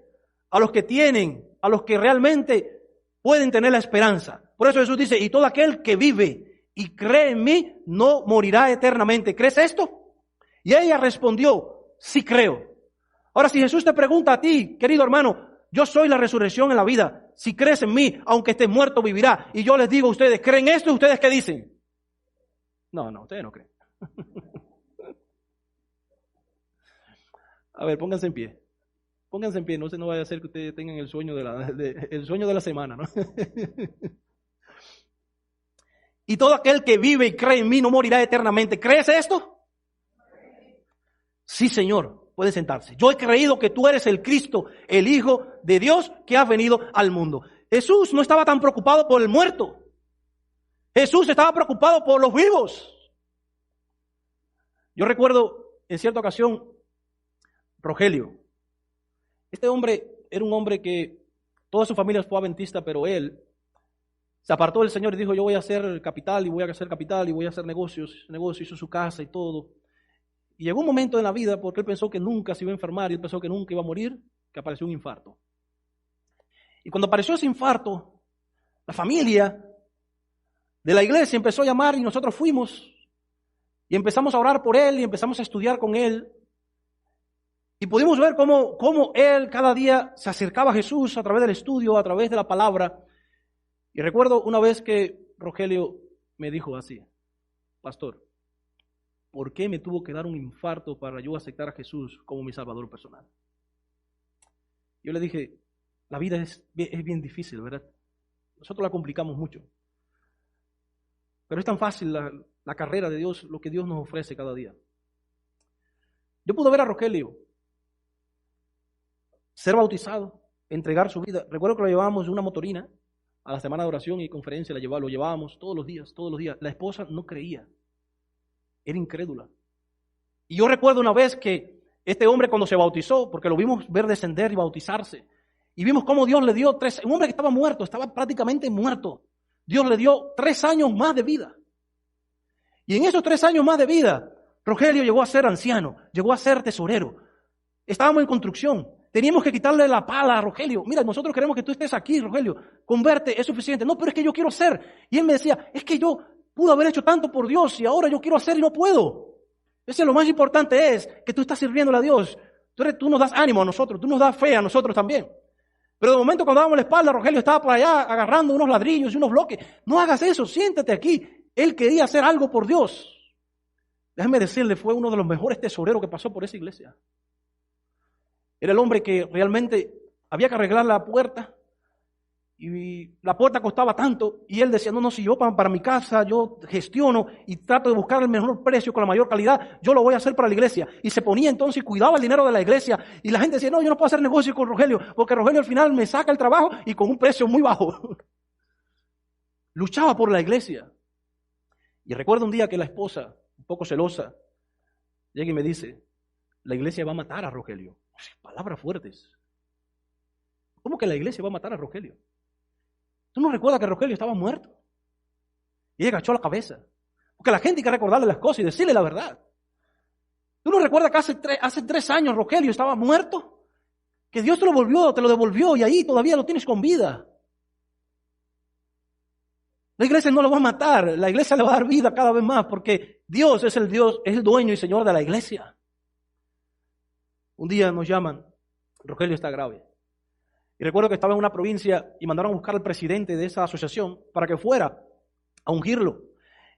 Speaker 3: a los que tienen, a los que realmente pueden tener la esperanza. Por eso Jesús dice, y todo aquel que vive y cree en mí no morirá eternamente. ¿Crees esto? Y ella respondió, sí creo. Ahora, si Jesús te pregunta a ti, querido hermano, yo soy la resurrección en la vida. Si crees en mí, aunque estés muerto, vivirá. Y yo les digo a ustedes, ¿creen esto? ¿Y ustedes qué dicen? No, ustedes no creen. A ver, pónganse en pie. Pónganse en pie, no vaya a ser que ustedes tengan el sueño el sueño de la semana, ¿no? Y todo aquel que vive y cree en mí no morirá eternamente. ¿Crees esto? Sí, Señor. Puede sentarse. Yo he creído que tú eres el Cristo, el Hijo de Dios que ha venido al mundo. Jesús no estaba tan preocupado por el muerto. Jesús estaba preocupado por los vivos. Yo recuerdo en cierta ocasión, Rogelio. Este hombre era un hombre que toda su familia fue adventista, pero él se apartó del Señor y dijo, yo voy a hacer capital y voy a hacer capital y voy a hacer negocios, hizo su casa y todo. Y llegó un momento en la vida, porque él pensó que nunca se iba a enfermar y él pensó que nunca iba a morir, que apareció un infarto. Y cuando apareció ese infarto, la familia de la iglesia empezó a llamar y nosotros fuimos y empezamos a orar por él y empezamos a estudiar con él. Y pudimos ver cómo él cada día se acercaba a Jesús a través del estudio, a través de la palabra. Y recuerdo una vez que Rogelio me dijo así, pastor, ¿por qué me tuvo que dar un infarto para yo aceptar a Jesús como mi salvador personal? Yo le dije, la vida es bien difícil, ¿verdad? Nosotros la complicamos mucho. Pero es tan fácil la carrera de Dios, lo que Dios nos ofrece cada día. Yo pude ver a Rogelio ser bautizado, entregar su vida. Recuerdo que lo llevábamos en una motorina a la semana de oración y conferencia, lo llevábamos todos los días. La esposa no creía, era incrédula. Y yo recuerdo una vez que este hombre cuando se bautizó, porque lo vimos ver descender y bautizarse, y vimos cómo Dios le dio un hombre que estaba muerto, estaba prácticamente muerto, Dios le dio 3 años más de vida. Y en esos 3 años más de vida, Rogelio llegó a ser anciano, llegó a ser tesorero. Estábamos en construcción. Teníamos que quitarle la pala a Rogelio. Mira, nosotros queremos que tú estés aquí, Rogelio. Con verte es suficiente. No, pero es que yo quiero hacer. Y él me decía, es que yo pude haber hecho tanto por Dios y ahora yo quiero hacer y no puedo. Ese es lo más importante, es que tú estás sirviéndole a Dios. Tú nos das ánimo a nosotros, tú nos das fe a nosotros también. Pero de momento cuando dábamos la espalda, Rogelio estaba por allá agarrando unos ladrillos y unos bloques. No hagas eso, siéntate aquí. Él quería hacer algo por Dios. Déjame decirle, fue uno de los mejores tesoreros que pasó por esa iglesia. Era el hombre que realmente había que arreglar la puerta y la puerta costaba tanto y él decía, no, si yo para mi casa yo gestiono y trato de buscar el mejor precio con la mayor calidad, yo lo voy a hacer para la iglesia. Y se ponía entonces y cuidaba el dinero de la iglesia y la gente decía, no, yo no puedo hacer negocio con Rogelio porque Rogelio al final me saca el trabajo y con un precio muy bajo. Luchaba por la iglesia. Y recuerdo un día que la esposa, un poco celosa, llega y me dice, la iglesia va a matar a Rogelio. Palabras fuertes. ¿Cómo que la iglesia va a matar a Rogelio? ¿Tú no recuerdas que Rogelio estaba muerto? Y ella agachó la cabeza. Porque la gente hay que recordarle las cosas y decirle la verdad. ¿Tú no recuerdas que hace 3 años Rogelio estaba muerto? Que Dios te lo devolvió y ahí todavía lo tienes con vida. La iglesia no lo va a matar, la iglesia le va a dar vida cada vez más porque Dios, es el dueño y Señor de la iglesia. Un día nos llaman, Rogelio está grave. Y recuerdo que estaba en una provincia y mandaron a buscar al presidente de esa asociación para que fuera a ungirlo.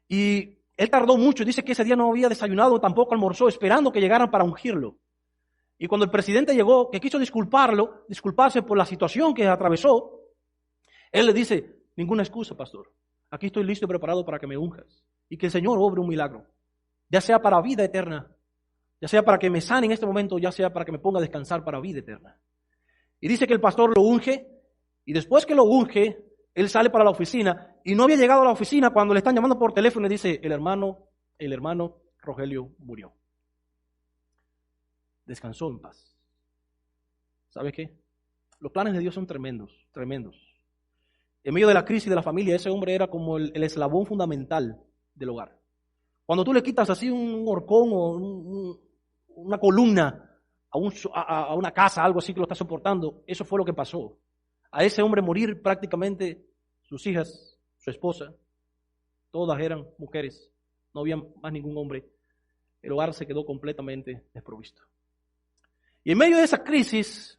Speaker 3: Y él tardó mucho, dice que ese día no había desayunado, tampoco almorzó, esperando que llegaran para ungirlo. Y cuando el presidente llegó, que quiso disculparse por la situación que atravesó, él le dice, ninguna excusa, pastor. Aquí estoy listo y preparado para que me unjas. Y que el Señor obre un milagro, ya sea para vida eterna, ya sea para que me sane en este momento, ya sea para que me ponga a descansar para vida eterna. Y dice que el pastor lo unge, y después que lo unge, él sale para la oficina, y no había llegado a la oficina cuando le están llamando por teléfono y le dice, el hermano Rogelio murió. Descansó en paz. ¿Sabe qué? Los planes de Dios son tremendos, tremendos. En medio de la crisis de la familia, ese hombre era como el eslabón fundamental del hogar. Cuando tú le quitas así un horcón o una columna a una casa, algo así que lo está soportando, eso fue lo que pasó. A ese hombre morir prácticamente sus hijas, su esposa, todas eran mujeres, no había más ningún hombre. El hogar se quedó completamente desprovisto. Y en medio de esa crisis,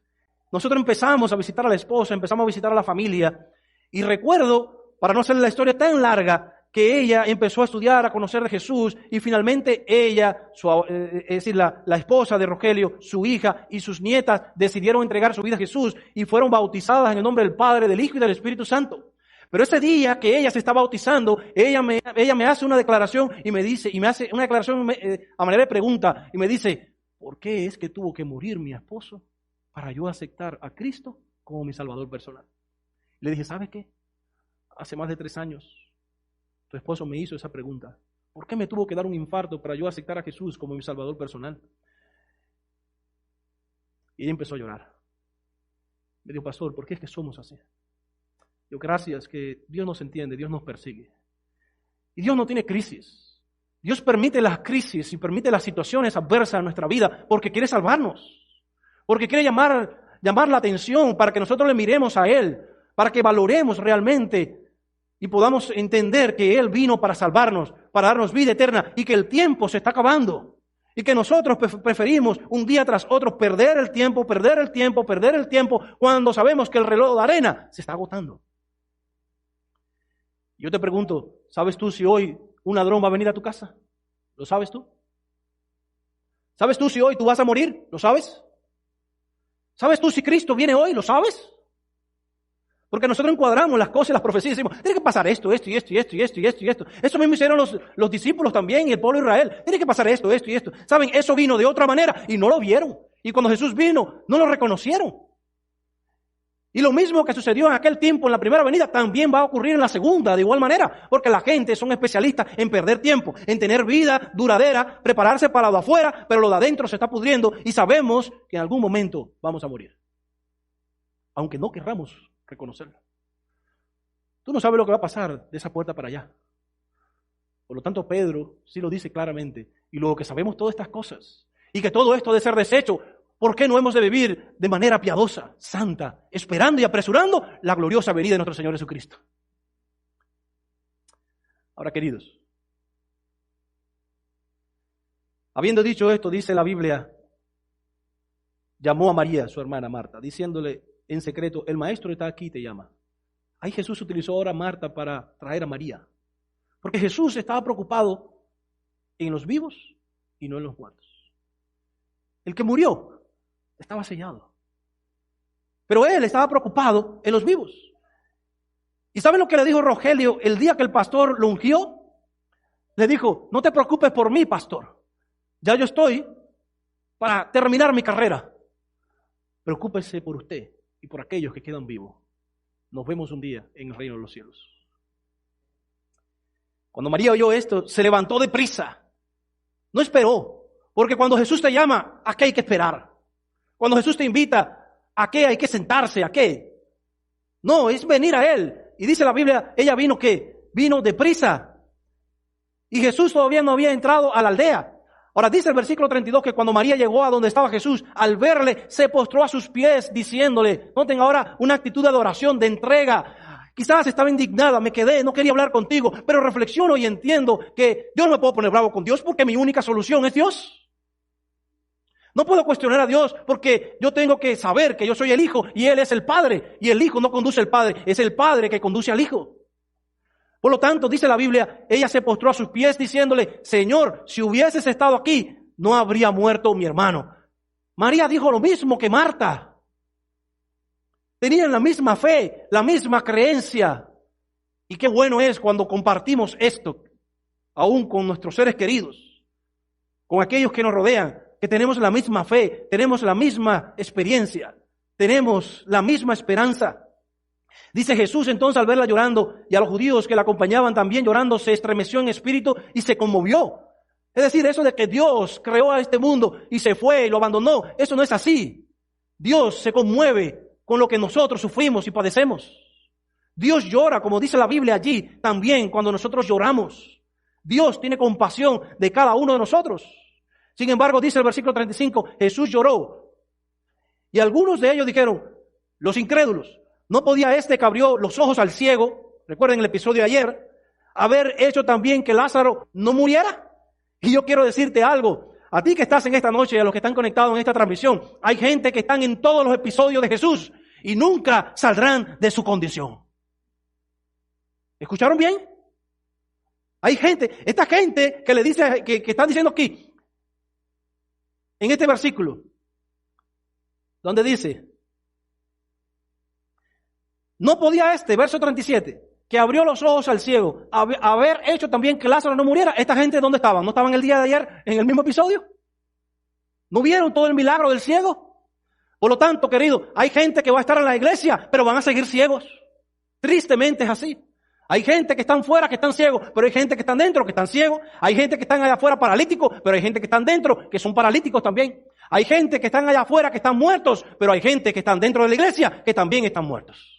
Speaker 3: nosotros empezamos a visitar a la esposa, empezamos a visitar a la familia, y recuerdo, para no hacer la historia tan larga, que ella empezó a estudiar, a conocer de Jesús, y finalmente ella, es decir, la esposa de Rogelio, su hija y sus nietas decidieron entregar su vida a Jesús y fueron bautizadas en el nombre del Padre, del Hijo y del Espíritu Santo. Pero ese día que ella se está bautizando, ella me hace una declaración y me hace una declaración a manera de pregunta y me dice, ¿por qué es que tuvo que morir mi esposo para yo aceptar a Cristo como mi Salvador personal? Le dije, ¿sabes qué? Hace más de 3 años tu esposo me hizo esa pregunta. ¿Por qué me tuvo que dar un infarto para yo aceptar a Jesús como mi Salvador personal? Y ella empezó a llorar. Me dijo, pastor, ¿por qué es que somos así? Yo, gracias, que Dios nos entiende, Dios nos persigue. Y Dios no tiene crisis. Dios permite las crisis y permite las situaciones adversas en nuestra vida porque quiere salvarnos. Porque quiere llamar la atención para que nosotros le miremos a Él, para que valoremos realmente y podamos entender que Él vino para salvarnos, para darnos vida eterna y que el tiempo se está acabando. Y que nosotros preferimos un día tras otro perder el tiempo, cuando sabemos que el reloj de arena se está agotando. Yo te pregunto, ¿sabes tú si hoy un ladrón va a venir a tu casa? ¿Lo sabes tú? ¿Sabes tú si hoy tú vas a morir? ¿Lo sabes? ¿Sabes tú si Cristo viene hoy? ¿Lo sabes? Porque nosotros encuadramos las cosas y las profecías y decimos, tiene que pasar esto. Eso mismo hicieron los discípulos también y el pueblo de Israel. Tiene que pasar esto. ¿Saben? Eso vino de otra manera y no lo vieron. Y cuando Jesús vino, no lo reconocieron. Y lo mismo que sucedió en aquel tiempo en la primera venida, también va a ocurrir en la segunda, de igual manera. Porque la gente son especialistas en perder tiempo, en tener vida duradera, prepararse para lo de afuera, pero lo de adentro se está pudriendo y sabemos que en algún momento vamos a morir. Aunque no querramos reconocerlo. Tú no sabes lo que va a pasar de esa puerta para allá. Por lo tanto, Pedro sí lo dice claramente. Y luego que sabemos todas estas cosas y que todo esto debe ser deshecho, ¿por qué no hemos de vivir de manera piadosa, santa, esperando y apresurando la gloriosa venida de nuestro Señor Jesucristo? Ahora, queridos, habiendo dicho esto, dice la Biblia, llamó a María, su hermana Marta, diciéndole en secreto, el maestro está aquí y te llama. Ahí Jesús utilizó ahora a Marta para traer a María. Porque Jesús estaba preocupado en los vivos y no en los muertos. El que murió estaba sellado. Pero él estaba preocupado en los vivos. ¿Y saben lo que le dijo Rogelio el día que el pastor lo ungió? Le dijo, no te preocupes por mí, pastor. Ya yo estoy para terminar mi carrera. Preocúpese por usted y por aquellos que quedan vivos. Nos vemos un día en el reino de los cielos. Cuando María oyó esto, se levantó deprisa. No esperó, porque cuando Jesús te llama, ¿a qué hay que esperar? Cuando Jesús te invita, ¿a qué hay que sentarse? ¿A qué? No, es venir a Él. Y dice la Biblia, ella vino ¿qué? Vino deprisa. Y Jesús todavía no había entrado a la aldea. Ahora dice el versículo 32 que cuando María llegó a donde estaba Jesús, al verle, se postró a sus pies diciéndole, noten ahora una actitud de adoración, de entrega. Quizás estaba indignada, me quedé, no quería hablar contigo, pero reflexiono y entiendo que yo no me puedo poner bravo con Dios porque mi única solución es Dios. No puedo cuestionar a Dios porque yo tengo que saber que yo soy el Hijo y Él es el Padre. Y el Hijo no conduce al Padre, es el Padre que conduce al Hijo. Por lo tanto, dice la Biblia, ella se postró a sus pies diciéndole, Señor, si hubieses estado aquí, no habría muerto mi hermano. María dijo lo mismo que Marta. Tenían la misma fe, la misma creencia. Y qué bueno es cuando compartimos esto, aún con nuestros seres queridos, con aquellos que nos rodean, que tenemos la misma fe, tenemos la misma experiencia, tenemos la misma esperanza. Dice Jesús entonces al verla llorando y a los judíos que la acompañaban también llorando, se estremeció en espíritu y se conmovió. Es decir, eso de que Dios creó a este mundo y se fue y lo abandonó, eso no es así. Dios se conmueve con lo que nosotros sufrimos y padecemos. Dios llora, como dice la Biblia allí, también cuando nosotros lloramos. Dios tiene compasión de cada uno de nosotros. Sin embargo, dice el versículo 35, Jesús lloró. Y algunos de ellos dijeron, los incrédulos, ¿no podía este que abrió los ojos al ciego, recuerden el episodio de ayer, haber hecho también que Lázaro no muriera? Y yo quiero decirte algo, a ti que estás en esta noche y a los que están conectados en esta transmisión, hay gente que están en todos los episodios de Jesús y nunca saldrán de su condición. ¿Escucharon bien? Hay gente, esta gente que le dice, que están diciendo aquí, en este versículo, donde dice, no podía verso 37, que abrió los ojos al ciego, haber hecho también que Lázaro no muriera. ¿Esta gente dónde estaban? ¿No estaban el día de ayer en el mismo episodio? ¿No vieron todo el milagro del ciego? Por lo tanto, querido, hay gente que va a estar en la iglesia, pero van a seguir ciegos. Tristemente es así. Hay gente que están fuera, que están ciegos, pero hay gente que están dentro, que están ciegos. Hay gente que están allá afuera paralíticos, pero hay gente que están dentro, que son paralíticos también. Hay gente que están allá afuera, que están muertos, pero hay gente que están dentro de la iglesia, que también están muertos.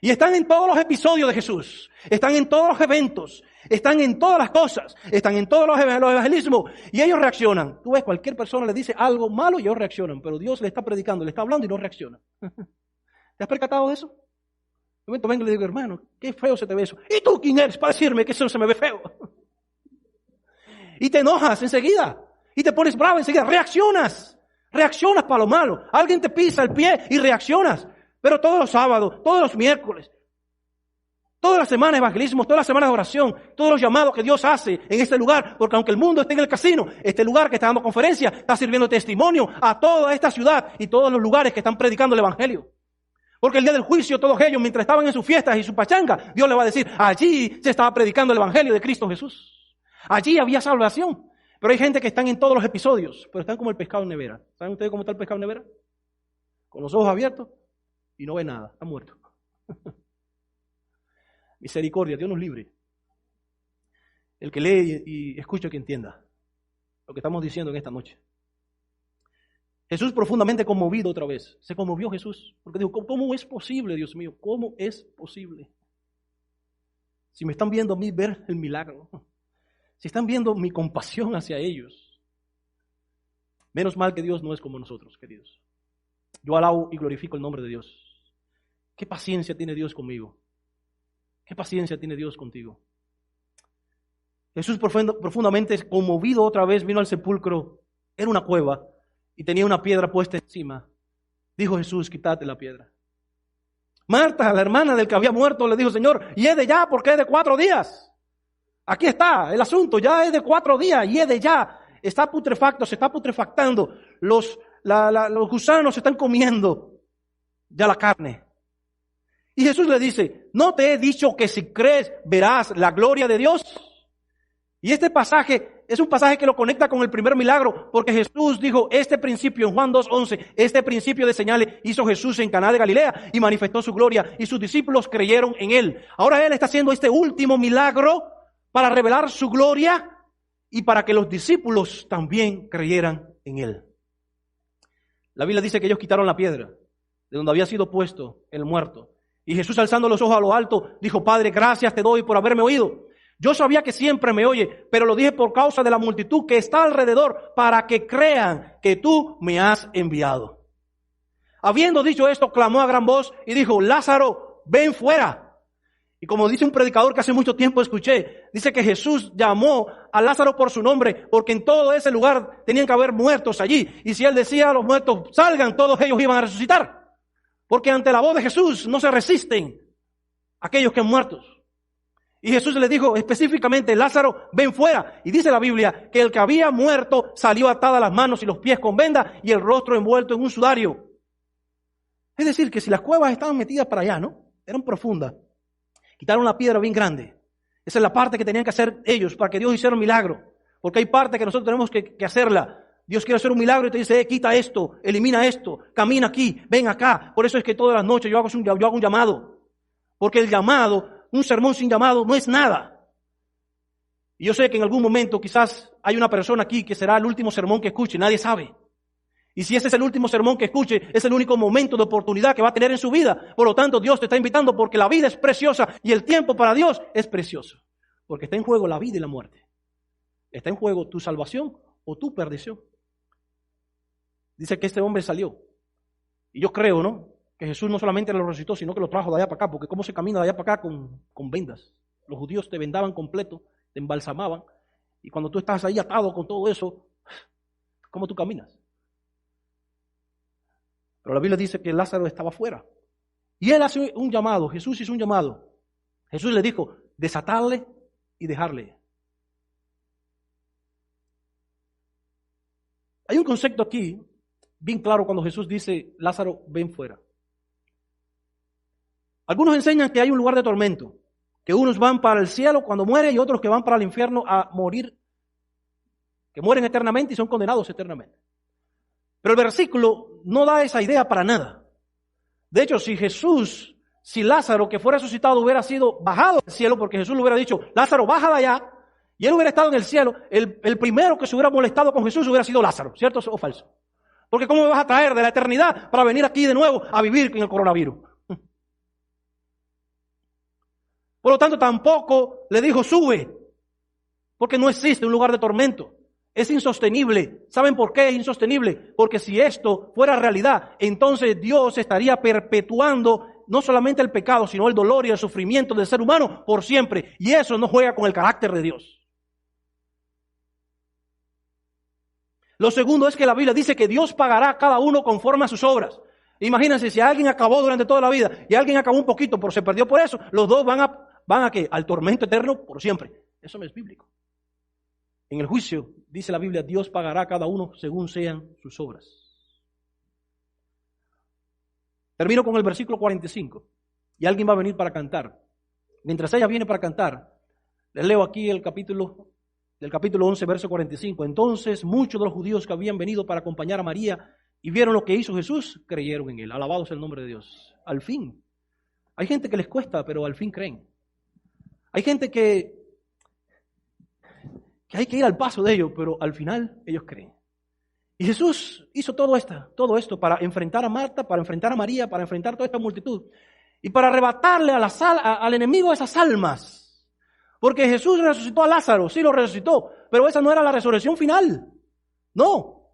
Speaker 3: Y están en todos los episodios de Jesús, están en todos los eventos, están en todas las cosas, están en todos los evangelismos, y ellos reaccionan. Tú ves, cualquier persona le dice algo malo y ellos reaccionan, pero Dios le está predicando, le está hablando y no reacciona. ¿Te has percatado de eso? De momento vengo y le digo, hermano, qué feo se te ve eso. ¿Y tú quién eres para decirme que eso se me ve feo? Y te enojas enseguida, y te pones bravo enseguida, reaccionas para lo malo. Alguien te pisa el pie y reaccionas. Pero todos los sábados, todos los miércoles, todas las semanas de evangelismo, todas las semanas de oración, todos los llamados que Dios hace en este lugar, porque aunque el mundo esté en el casino, este lugar que está dando conferencia está sirviendo testimonio a toda esta ciudad y todos los lugares que están predicando el evangelio. Porque el día del juicio, todos ellos, mientras estaban en sus fiestas y su pachanga, Dios les va a decir, allí se estaba predicando el evangelio de Cristo Jesús. Allí había salvación. Pero hay gente que están en todos los episodios, pero están como el pescado en nevera. ¿Saben ustedes cómo está el pescado en nevera? Con los ojos abiertos y no ve nada, está muerto. Misericordia, Dios nos libre. El que lee y escucha que entienda lo que estamos diciendo en esta noche. Jesús profundamente conmovido otra vez. Se conmovió Jesús, porque dijo, ¿cómo es posible, Dios mío? ¿Cómo es posible? Si me están viendo a mí ver el milagro, si están viendo mi compasión hacia ellos, menos mal que Dios no es como nosotros, queridos. Yo alabo y glorifico el nombre de Dios. ¿Qué paciencia tiene Dios conmigo? ¿Qué paciencia tiene Dios contigo? Jesús profundamente conmovido otra vez vino al sepulcro. Era una cueva y tenía una piedra puesta encima. Dijo Jesús, quítate la piedra. Marta, la hermana del que había muerto, le dijo, Señor, hiede ya porque es de 4 días. Aquí está el asunto, ya es de 4 días, hiede ya. Está putrefacto, se está putrefactando. Los gusanos se están comiendo ya la carne. Y Jesús le dice, ¿no te he dicho que si crees verás la gloria de Dios? Y este pasaje es un pasaje que lo conecta con el primer milagro, porque Jesús dijo, este principio en Juan 2:11, este principio de señales hizo Jesús en Caná de Galilea y manifestó su gloria y sus discípulos creyeron en él. Ahora él está haciendo este último milagro para revelar su gloria y para que los discípulos también creyeran en él. La Biblia dice que ellos quitaron la piedra de donde había sido puesto el muerto. Y Jesús, alzando los ojos a lo alto, dijo, Padre, gracias te doy por haberme oído. Yo sabía que siempre me oye, pero lo dije por causa de la multitud que está alrededor, para que crean que tú me has enviado. Habiendo dicho esto, clamó a gran voz y dijo, Lázaro, ven fuera. Y como dice un predicador que hace mucho tiempo escuché, dice que Jesús llamó a Lázaro por su nombre, porque en todo ese lugar tenían que haber muertos allí. Y si él decía a los muertos, salgan, todos ellos iban a resucitar. Porque ante la voz de Jesús no se resisten aquellos que han muerto. Y Jesús le dijo específicamente, Lázaro, ven fuera. Y dice la Biblia que el que había muerto salió atada las manos y los pies con venda y el rostro envuelto en un sudario. Es decir, que si las cuevas estaban metidas para allá, ¿no? Eran profundas. Quitaron la piedra bien grande. Esa es la parte que tenían que hacer ellos para que Dios hiciera un milagro. Porque hay parte que nosotros tenemos que hacerla. Dios quiere hacer un milagro y te dice, quita esto, elimina esto, camina aquí, ven acá. Por eso es que todas las noches yo hago un llamado. Porque el llamado, un sermón sin llamado no es nada. Y yo sé que en algún momento quizás hay una persona aquí que será el último sermón que escuche, nadie sabe. Y si ese es el último sermón que escuche, es el único momento de oportunidad que va a tener en su vida. Por lo tanto, Dios te está invitando porque la vida es preciosa y el tiempo para Dios es precioso. Porque está en juego la vida y la muerte. Está en juego tu salvación o tu perdición. Dice que este hombre salió. Y yo creo, ¿no?, que Jesús no solamente lo resucitó, sino que lo trajo de allá para acá. Porque ¿cómo se camina de allá para acá con vendas? Los judíos te vendaban completo, te embalsamaban. Y cuando tú estás ahí atado con todo eso, ¿cómo tú caminas? Pero la Biblia dice que Lázaro estaba afuera. Y él hace un llamado, Jesús hizo un llamado. Jesús le dijo, desatarle y dejarle. Hay un concepto aquí, bien claro, cuando Jesús dice, Lázaro, ven fuera. Algunos enseñan que hay un lugar de tormento, que unos van para el cielo cuando mueren y otros que van para el infierno a morir, que mueren eternamente y son condenados eternamente. Pero el versículo no da esa idea para nada. De hecho, si Lázaro, que fue resucitado, hubiera sido bajado del cielo, porque Jesús le hubiera dicho, Lázaro, baja de allá, y él hubiera estado en el cielo, el primero que se hubiera molestado con Jesús hubiera sido Lázaro, ¿cierto o falso? Porque ¿cómo me vas a traer de la eternidad para venir aquí de nuevo a vivir con el coronavirus? Por lo tanto, tampoco le dijo, sube, porque no existe un lugar de tormento. Es insostenible. ¿Saben por qué es insostenible? Porque si esto fuera realidad, entonces Dios estaría perpetuando no solamente el pecado, sino el dolor y el sufrimiento del ser humano por siempre. Y eso no juega con el carácter de Dios. Lo segundo es que la Biblia dice que Dios pagará a cada uno conforme a sus obras. Imagínense, si alguien acabó durante toda la vida y alguien acabó un poquito, pero se perdió por eso, los dos van a ¿qué? Al tormento eterno por siempre. Eso no es bíblico. En el juicio, dice la Biblia, Dios pagará a cada uno según sean sus obras. Termino con el versículo 45. Y alguien va a venir para cantar. Mientras ella viene para cantar, les leo aquí del capítulo 11, verso 45. Entonces muchos de los judíos que habían venido para acompañar a María y vieron lo que hizo Jesús, creyeron en él. Alabado sea el nombre de Dios. Al fin. Hay gente que les cuesta, pero al fin creen. Hay gente que hay que ir al paso de ellos, pero al final ellos creen. Y Jesús hizo todo esto para enfrentar a Marta, para enfrentar a María, para enfrentar toda esta multitud y para arrebatarle al enemigo esas almas. Porque Jesús resucitó a Lázaro, sí lo resucitó, pero esa no era la resurrección final. No.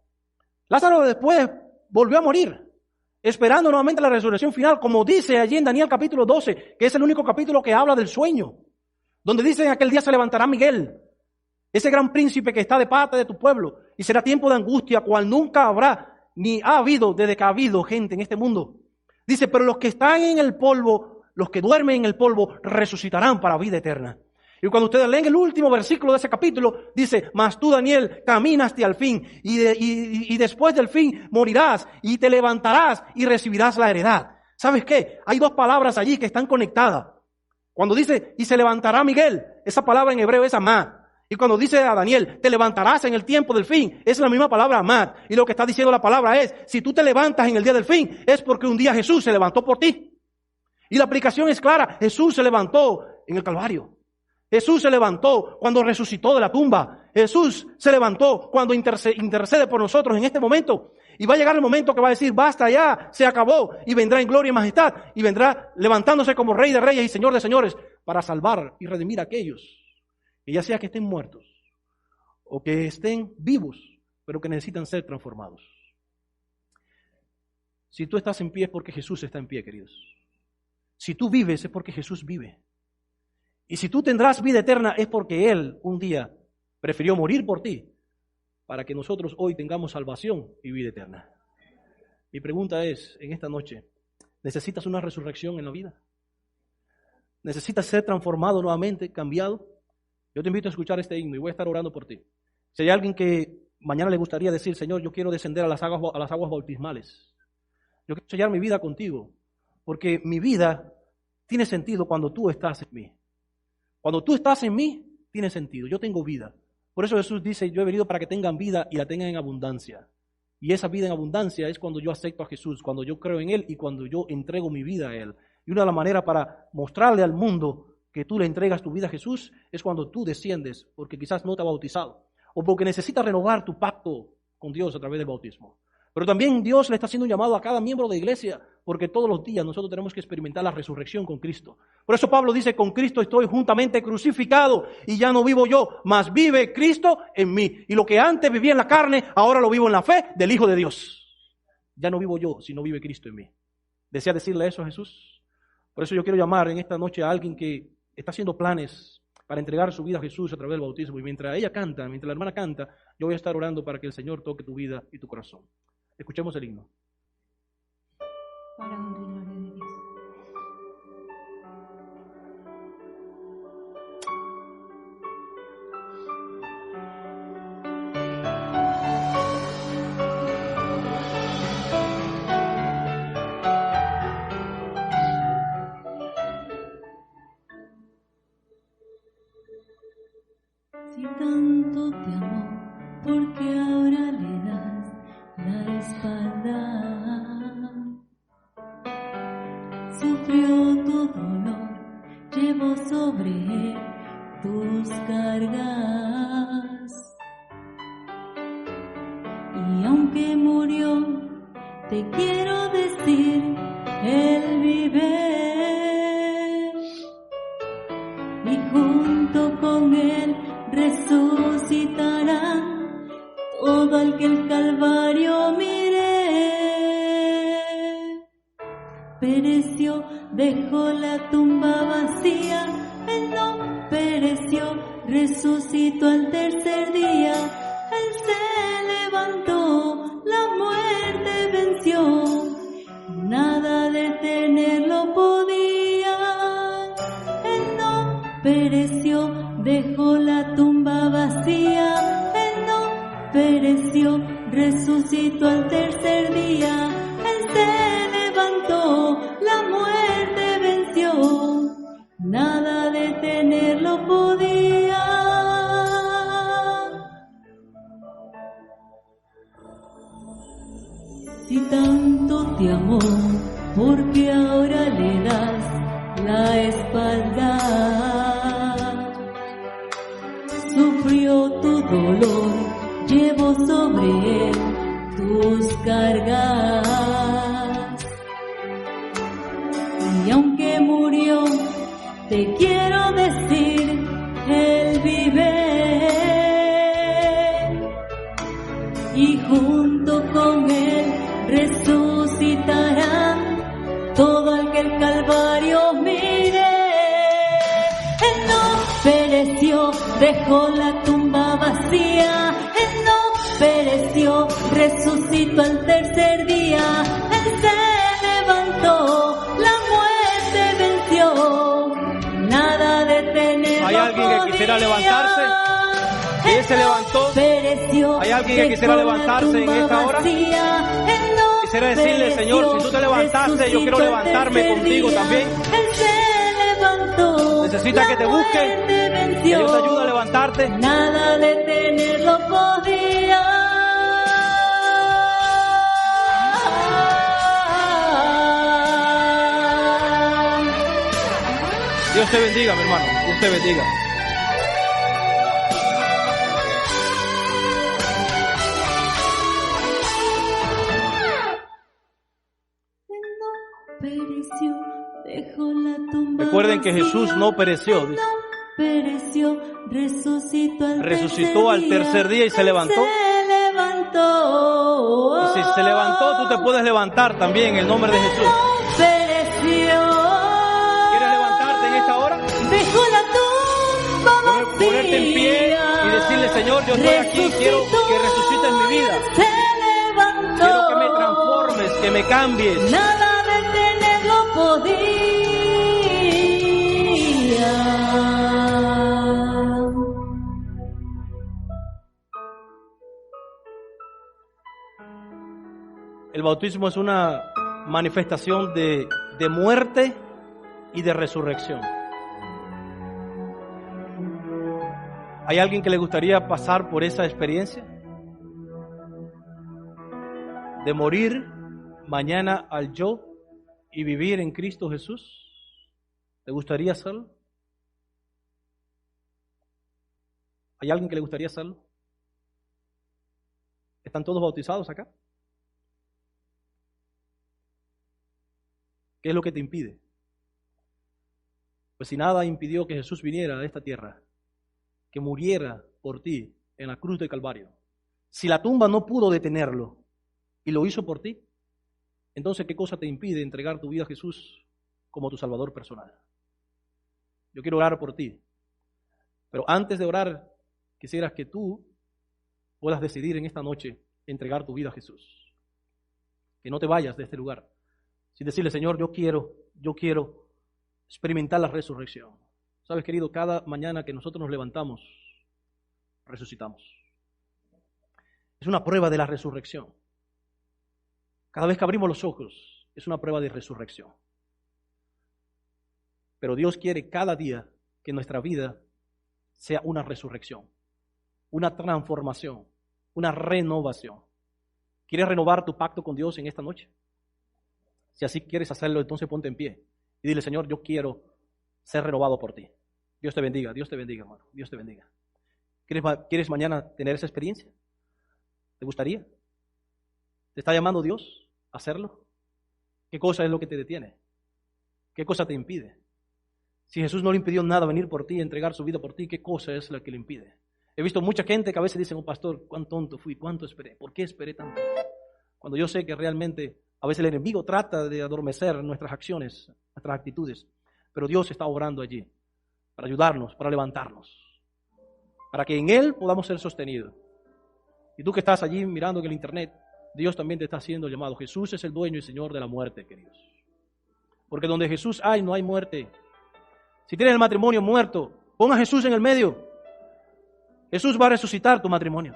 Speaker 3: Lázaro después volvió a morir, esperando nuevamente la resurrección final, como dice allí en Daniel capítulo 12, que es el único capítulo que habla del sueño, donde dice en aquel día se levantará Miguel, ese gran príncipe que está de parte de tu pueblo, y será tiempo de angustia, cual nunca habrá, ni ha habido desde que ha habido gente en este mundo. Dice, pero los que están en el polvo, los que duermen en el polvo, resucitarán para vida eterna. Y cuando ustedes leen el último versículo de ese capítulo, dice, mas tú, Daniel, caminaste al fin, y después del fin morirás, y te levantarás, y recibirás la heredad. ¿Sabes qué? Hay dos palabras allí que están conectadas. Cuando dice, y se levantará Miguel, esa palabra en hebreo es amá. Y cuando dice a Daniel, te levantarás en el tiempo del fin, es la misma palabra amar. Y lo que está diciendo la palabra es, si tú te levantas en el día del fin, es porque un día Jesús se levantó por ti. Y la aplicación es clara, Jesús se levantó en el Calvario. Jesús se levantó cuando resucitó de la tumba. Jesús se levantó cuando intercede por nosotros en este momento. Y va a llegar el momento que va a decir, basta ya, se acabó. Y vendrá en gloria y majestad. Y vendrá levantándose como Rey de Reyes y Señor de Señores para salvar y redimir a aquellos que ya sea que estén muertos o que estén vivos, pero que necesitan ser transformados. Si tú estás en pie es porque Jesús está en pie, queridos. Si tú vives es porque Jesús vive. Y si tú tendrás vida eterna es porque Él un día prefirió morir por ti para que nosotros hoy tengamos salvación y vida eterna. Mi pregunta es, en esta noche, ¿necesitas una resurrección en la vida? ¿Necesitas ser transformado nuevamente, cambiado? Yo te invito a escuchar este himno y voy a estar orando por ti. Si hay alguien que mañana le gustaría decir, Señor, yo quiero descender a las aguas bautismales. Yo quiero sellar mi vida contigo, porque mi vida tiene sentido cuando tú estás en mí. Cuando tú estás en mí, tiene sentido. Yo tengo vida. Por eso Jesús dice, yo he venido para que tengan vida y la tengan en abundancia. Y esa vida en abundancia es cuando yo acepto a Jesús, cuando yo creo en Él y cuando yo entrego mi vida a Él. Y una de las maneras para mostrarle al mundo que tú le entregas tu vida a Jesús es cuando tú desciendes, porque quizás no te has bautizado, o porque necesitas renovar tu pacto con Dios a través del bautismo. Pero también Dios le está haciendo un llamado a cada miembro de la iglesia, porque todos los días nosotros tenemos que experimentar la resurrección con Cristo. Por eso Pablo dice, con Cristo estoy juntamente crucificado y ya no vivo yo, mas vive Cristo en mí. Y lo que antes vivía en la carne, ahora lo vivo en la fe del Hijo de Dios. Ya no vivo yo, sino vive Cristo en mí. ¿Desea decirle eso a Jesús? Por eso yo quiero llamar en esta noche a alguien que está haciendo planes para entregar su vida a Jesús a través del bautismo. Y mientras ella canta, mientras la hermana canta, yo voy a estar orando para que el Señor toque tu vida y tu corazón. Escuchemos el himno.
Speaker 4: Para honra y gloria de Dios. Si tanto te amó, ¿por qué ahora le das la espalda? Sufrió tu dolor, llevó sobre él tus cargas. Y aunque murió, te quiero decir, él vive. Y junto con él resucitará todo el que el Calvario mire. Pereció, dejó la tumba vacía, él no pereció, resucitó al tercer día, él se levantó, la muerte venció, nada detenerlo podía. Él no pereció, dejó la tumba vacía, él no pereció, resucitó al tercer día, él se levantó, la muerte venció, nada detenerlo podía. Si tanto te amó, ¿por qué ahora le das la espalda? Sufrió tu dolor, llevó sobre él tus cargas. Y aunque murió, te quiero decir, él vive. Y junto con él resucitarán todo el que el Calvario mire. Él no pereció, dejó la tumba vacía, él no pereció, resucitó al tercer día, él se levantó, la muerte venció, nada detenerlo.
Speaker 3: ¿Hay alguien que quisiera levantarse? ¿Quién se levantó?
Speaker 4: Pereció,
Speaker 3: ¿Hay alguien que quisiera levantarse en esta hora? Quisiera decirle, Señor, si tú te levantaste, yo quiero levantarme contigo también. Necesita que te busque, que Dios te ayude a levantarte.
Speaker 4: Nada detenerlo podía.
Speaker 3: Dios te bendiga, mi hermano. Dios te bendiga. Recuerden que Jesús no pereció.
Speaker 4: Pereció,
Speaker 3: resucitó al tercer día y se levantó. Y si se levantó, tú te puedes levantar también en el nombre de Jesús. ¿Quieres levantarte en esta hora? Ponerte en pie y decirle, Señor, yo estoy aquí, quiero que resucites mi vida. Quiero que me transformes, que me cambies.
Speaker 4: Nada detenerlo podía.
Speaker 3: El bautismo es una manifestación de muerte y de resurrección. ¿Hay alguien que le gustaría pasar por esa experiencia? De morir mañana al yo y vivir en Cristo Jesús. ¿Te gustaría hacerlo? ¿Hay alguien que le gustaría hacerlo? ¿Están todos bautizados acá? ¿Qué es lo que te impide? Pues si nada impidió que Jesús viniera a esta tierra, que muriera por ti en la cruz del Calvario, si la tumba no pudo detenerlo y lo hizo por ti, entonces ¿qué cosa te impide entregar tu vida a Jesús como tu Salvador personal? Yo quiero orar por ti, pero antes de orar, quisiera que tú puedas decidir en esta noche entregar tu vida a Jesús. Que no te vayas de este lugar sin decirle, Señor, yo quiero experimentar la resurrección. Sabes, querido, cada mañana que nosotros nos levantamos, resucitamos. Es una prueba de la resurrección. Cada vez que abrimos los ojos, es una prueba de resurrección. Pero Dios quiere cada día que nuestra vida sea una resurrección, una transformación, una renovación. ¿Quieres renovar tu pacto con Dios en esta noche? Si así quieres hacerlo, entonces ponte en pie y dile, Señor, yo quiero ser renovado por ti. Dios te bendiga, hermano, Dios te bendiga. ¿Quieres mañana tener esa experiencia? ¿Te gustaría? ¿Te está llamando Dios a hacerlo? ¿Qué cosa es lo que te detiene? ¿Qué cosa te impide? Si Jesús no le impidió nada venir por ti, entregar su vida por ti, ¿qué cosa es la que le impide? He visto mucha gente que a veces dice, oh pastor, cuán tonto fui, cuánto esperé, ¿por qué esperé tanto? Cuando yo sé que realmente a veces el enemigo trata de adormecer nuestras acciones, nuestras actitudes, pero Dios está obrando allí para ayudarnos, para levantarnos, para que en Él podamos ser sostenidos. Y tú que estás allí mirando en el internet, Dios también te está haciendo el llamado. Jesús es el dueño y Señor de la muerte, queridos. Porque donde Jesús hay, no hay muerte. Si tienes el matrimonio muerto, pon a Jesús en el medio. Jesús va a resucitar tu matrimonio.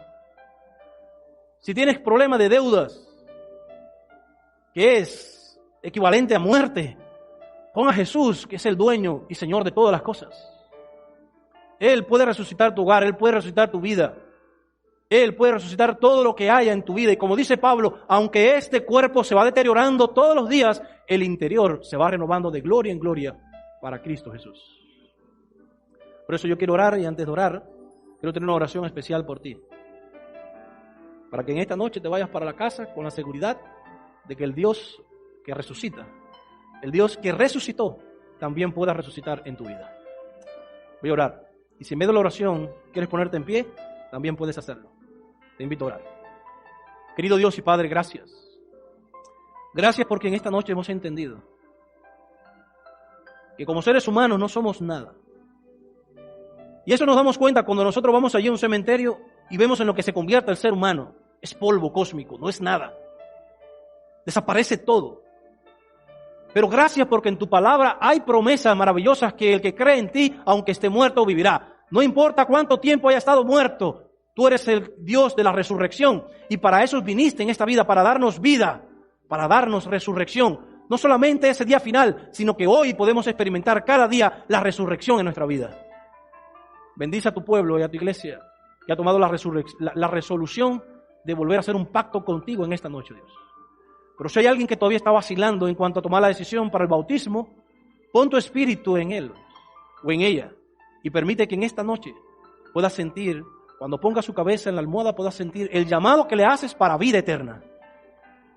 Speaker 3: Si tienes problema de deudas, que es equivalente a muerte, pon a Jesús, que es el dueño y Señor de todas las cosas. Él puede resucitar tu hogar, Él puede resucitar tu vida. Él puede resucitar todo lo que haya en tu vida. Y como dice Pablo, aunque este cuerpo se va deteriorando todos los días, el interior se va renovando de gloria en gloria para Cristo Jesús. Por eso yo quiero orar, y antes de orar, quiero tener una oración especial por ti. Para que en esta noche te vayas para la casa con la seguridad de que el Dios que resucita, el Dios que resucitó, también pueda resucitar en tu vida. Voy a orar. Y si en medio de la oración quieres ponerte en pie, también puedes hacerlo. Te invito a orar. Querido Dios y Padre, gracias. Gracias porque en esta noche hemos entendido que como seres humanos no somos nada. Y eso nos damos cuenta cuando nosotros vamos allí a un cementerio y vemos en lo que se convierte el ser humano. Es polvo cósmico, no es nada. Desaparece todo. Pero gracias porque en tu palabra hay promesas maravillosas que el que cree en ti, aunque esté muerto, vivirá. No importa cuánto tiempo haya estado muerto, tú eres el Dios de la resurrección. Y para eso viniste en esta vida, para darnos vida, para darnos resurrección. No solamente ese día final, sino que hoy podemos experimentar cada día la resurrección en nuestra vida. Bendice a tu pueblo y a tu iglesia, que ha tomado la resolución de volver a hacer un pacto contigo en esta noche, Dios. Pero si hay alguien que todavía está vacilando en cuanto a tomar la decisión para el bautismo, pon tu espíritu en él o en ella y permite que en esta noche pueda sentir, cuando ponga su cabeza en la almohada, pueda sentir el llamado que le haces para vida eterna.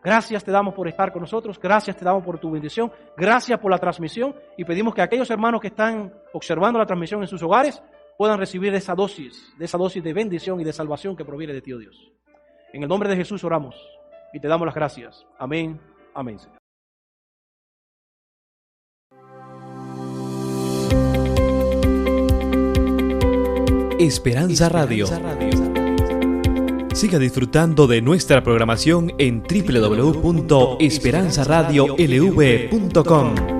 Speaker 3: Gracias te damos por estar con nosotros, gracias te damos por tu bendición, gracias por la transmisión y pedimos que aquellos hermanos que están observando la transmisión en sus hogares puedan recibir esa dosis de bendición y de salvación que proviene de ti, oh Dios. En el nombre de Jesús oramos y te damos las gracias. Amén. Amén, Señor.
Speaker 5: Esperanza Radio. Siga disfrutando de nuestra programación en www.esperanzaradiolv.com.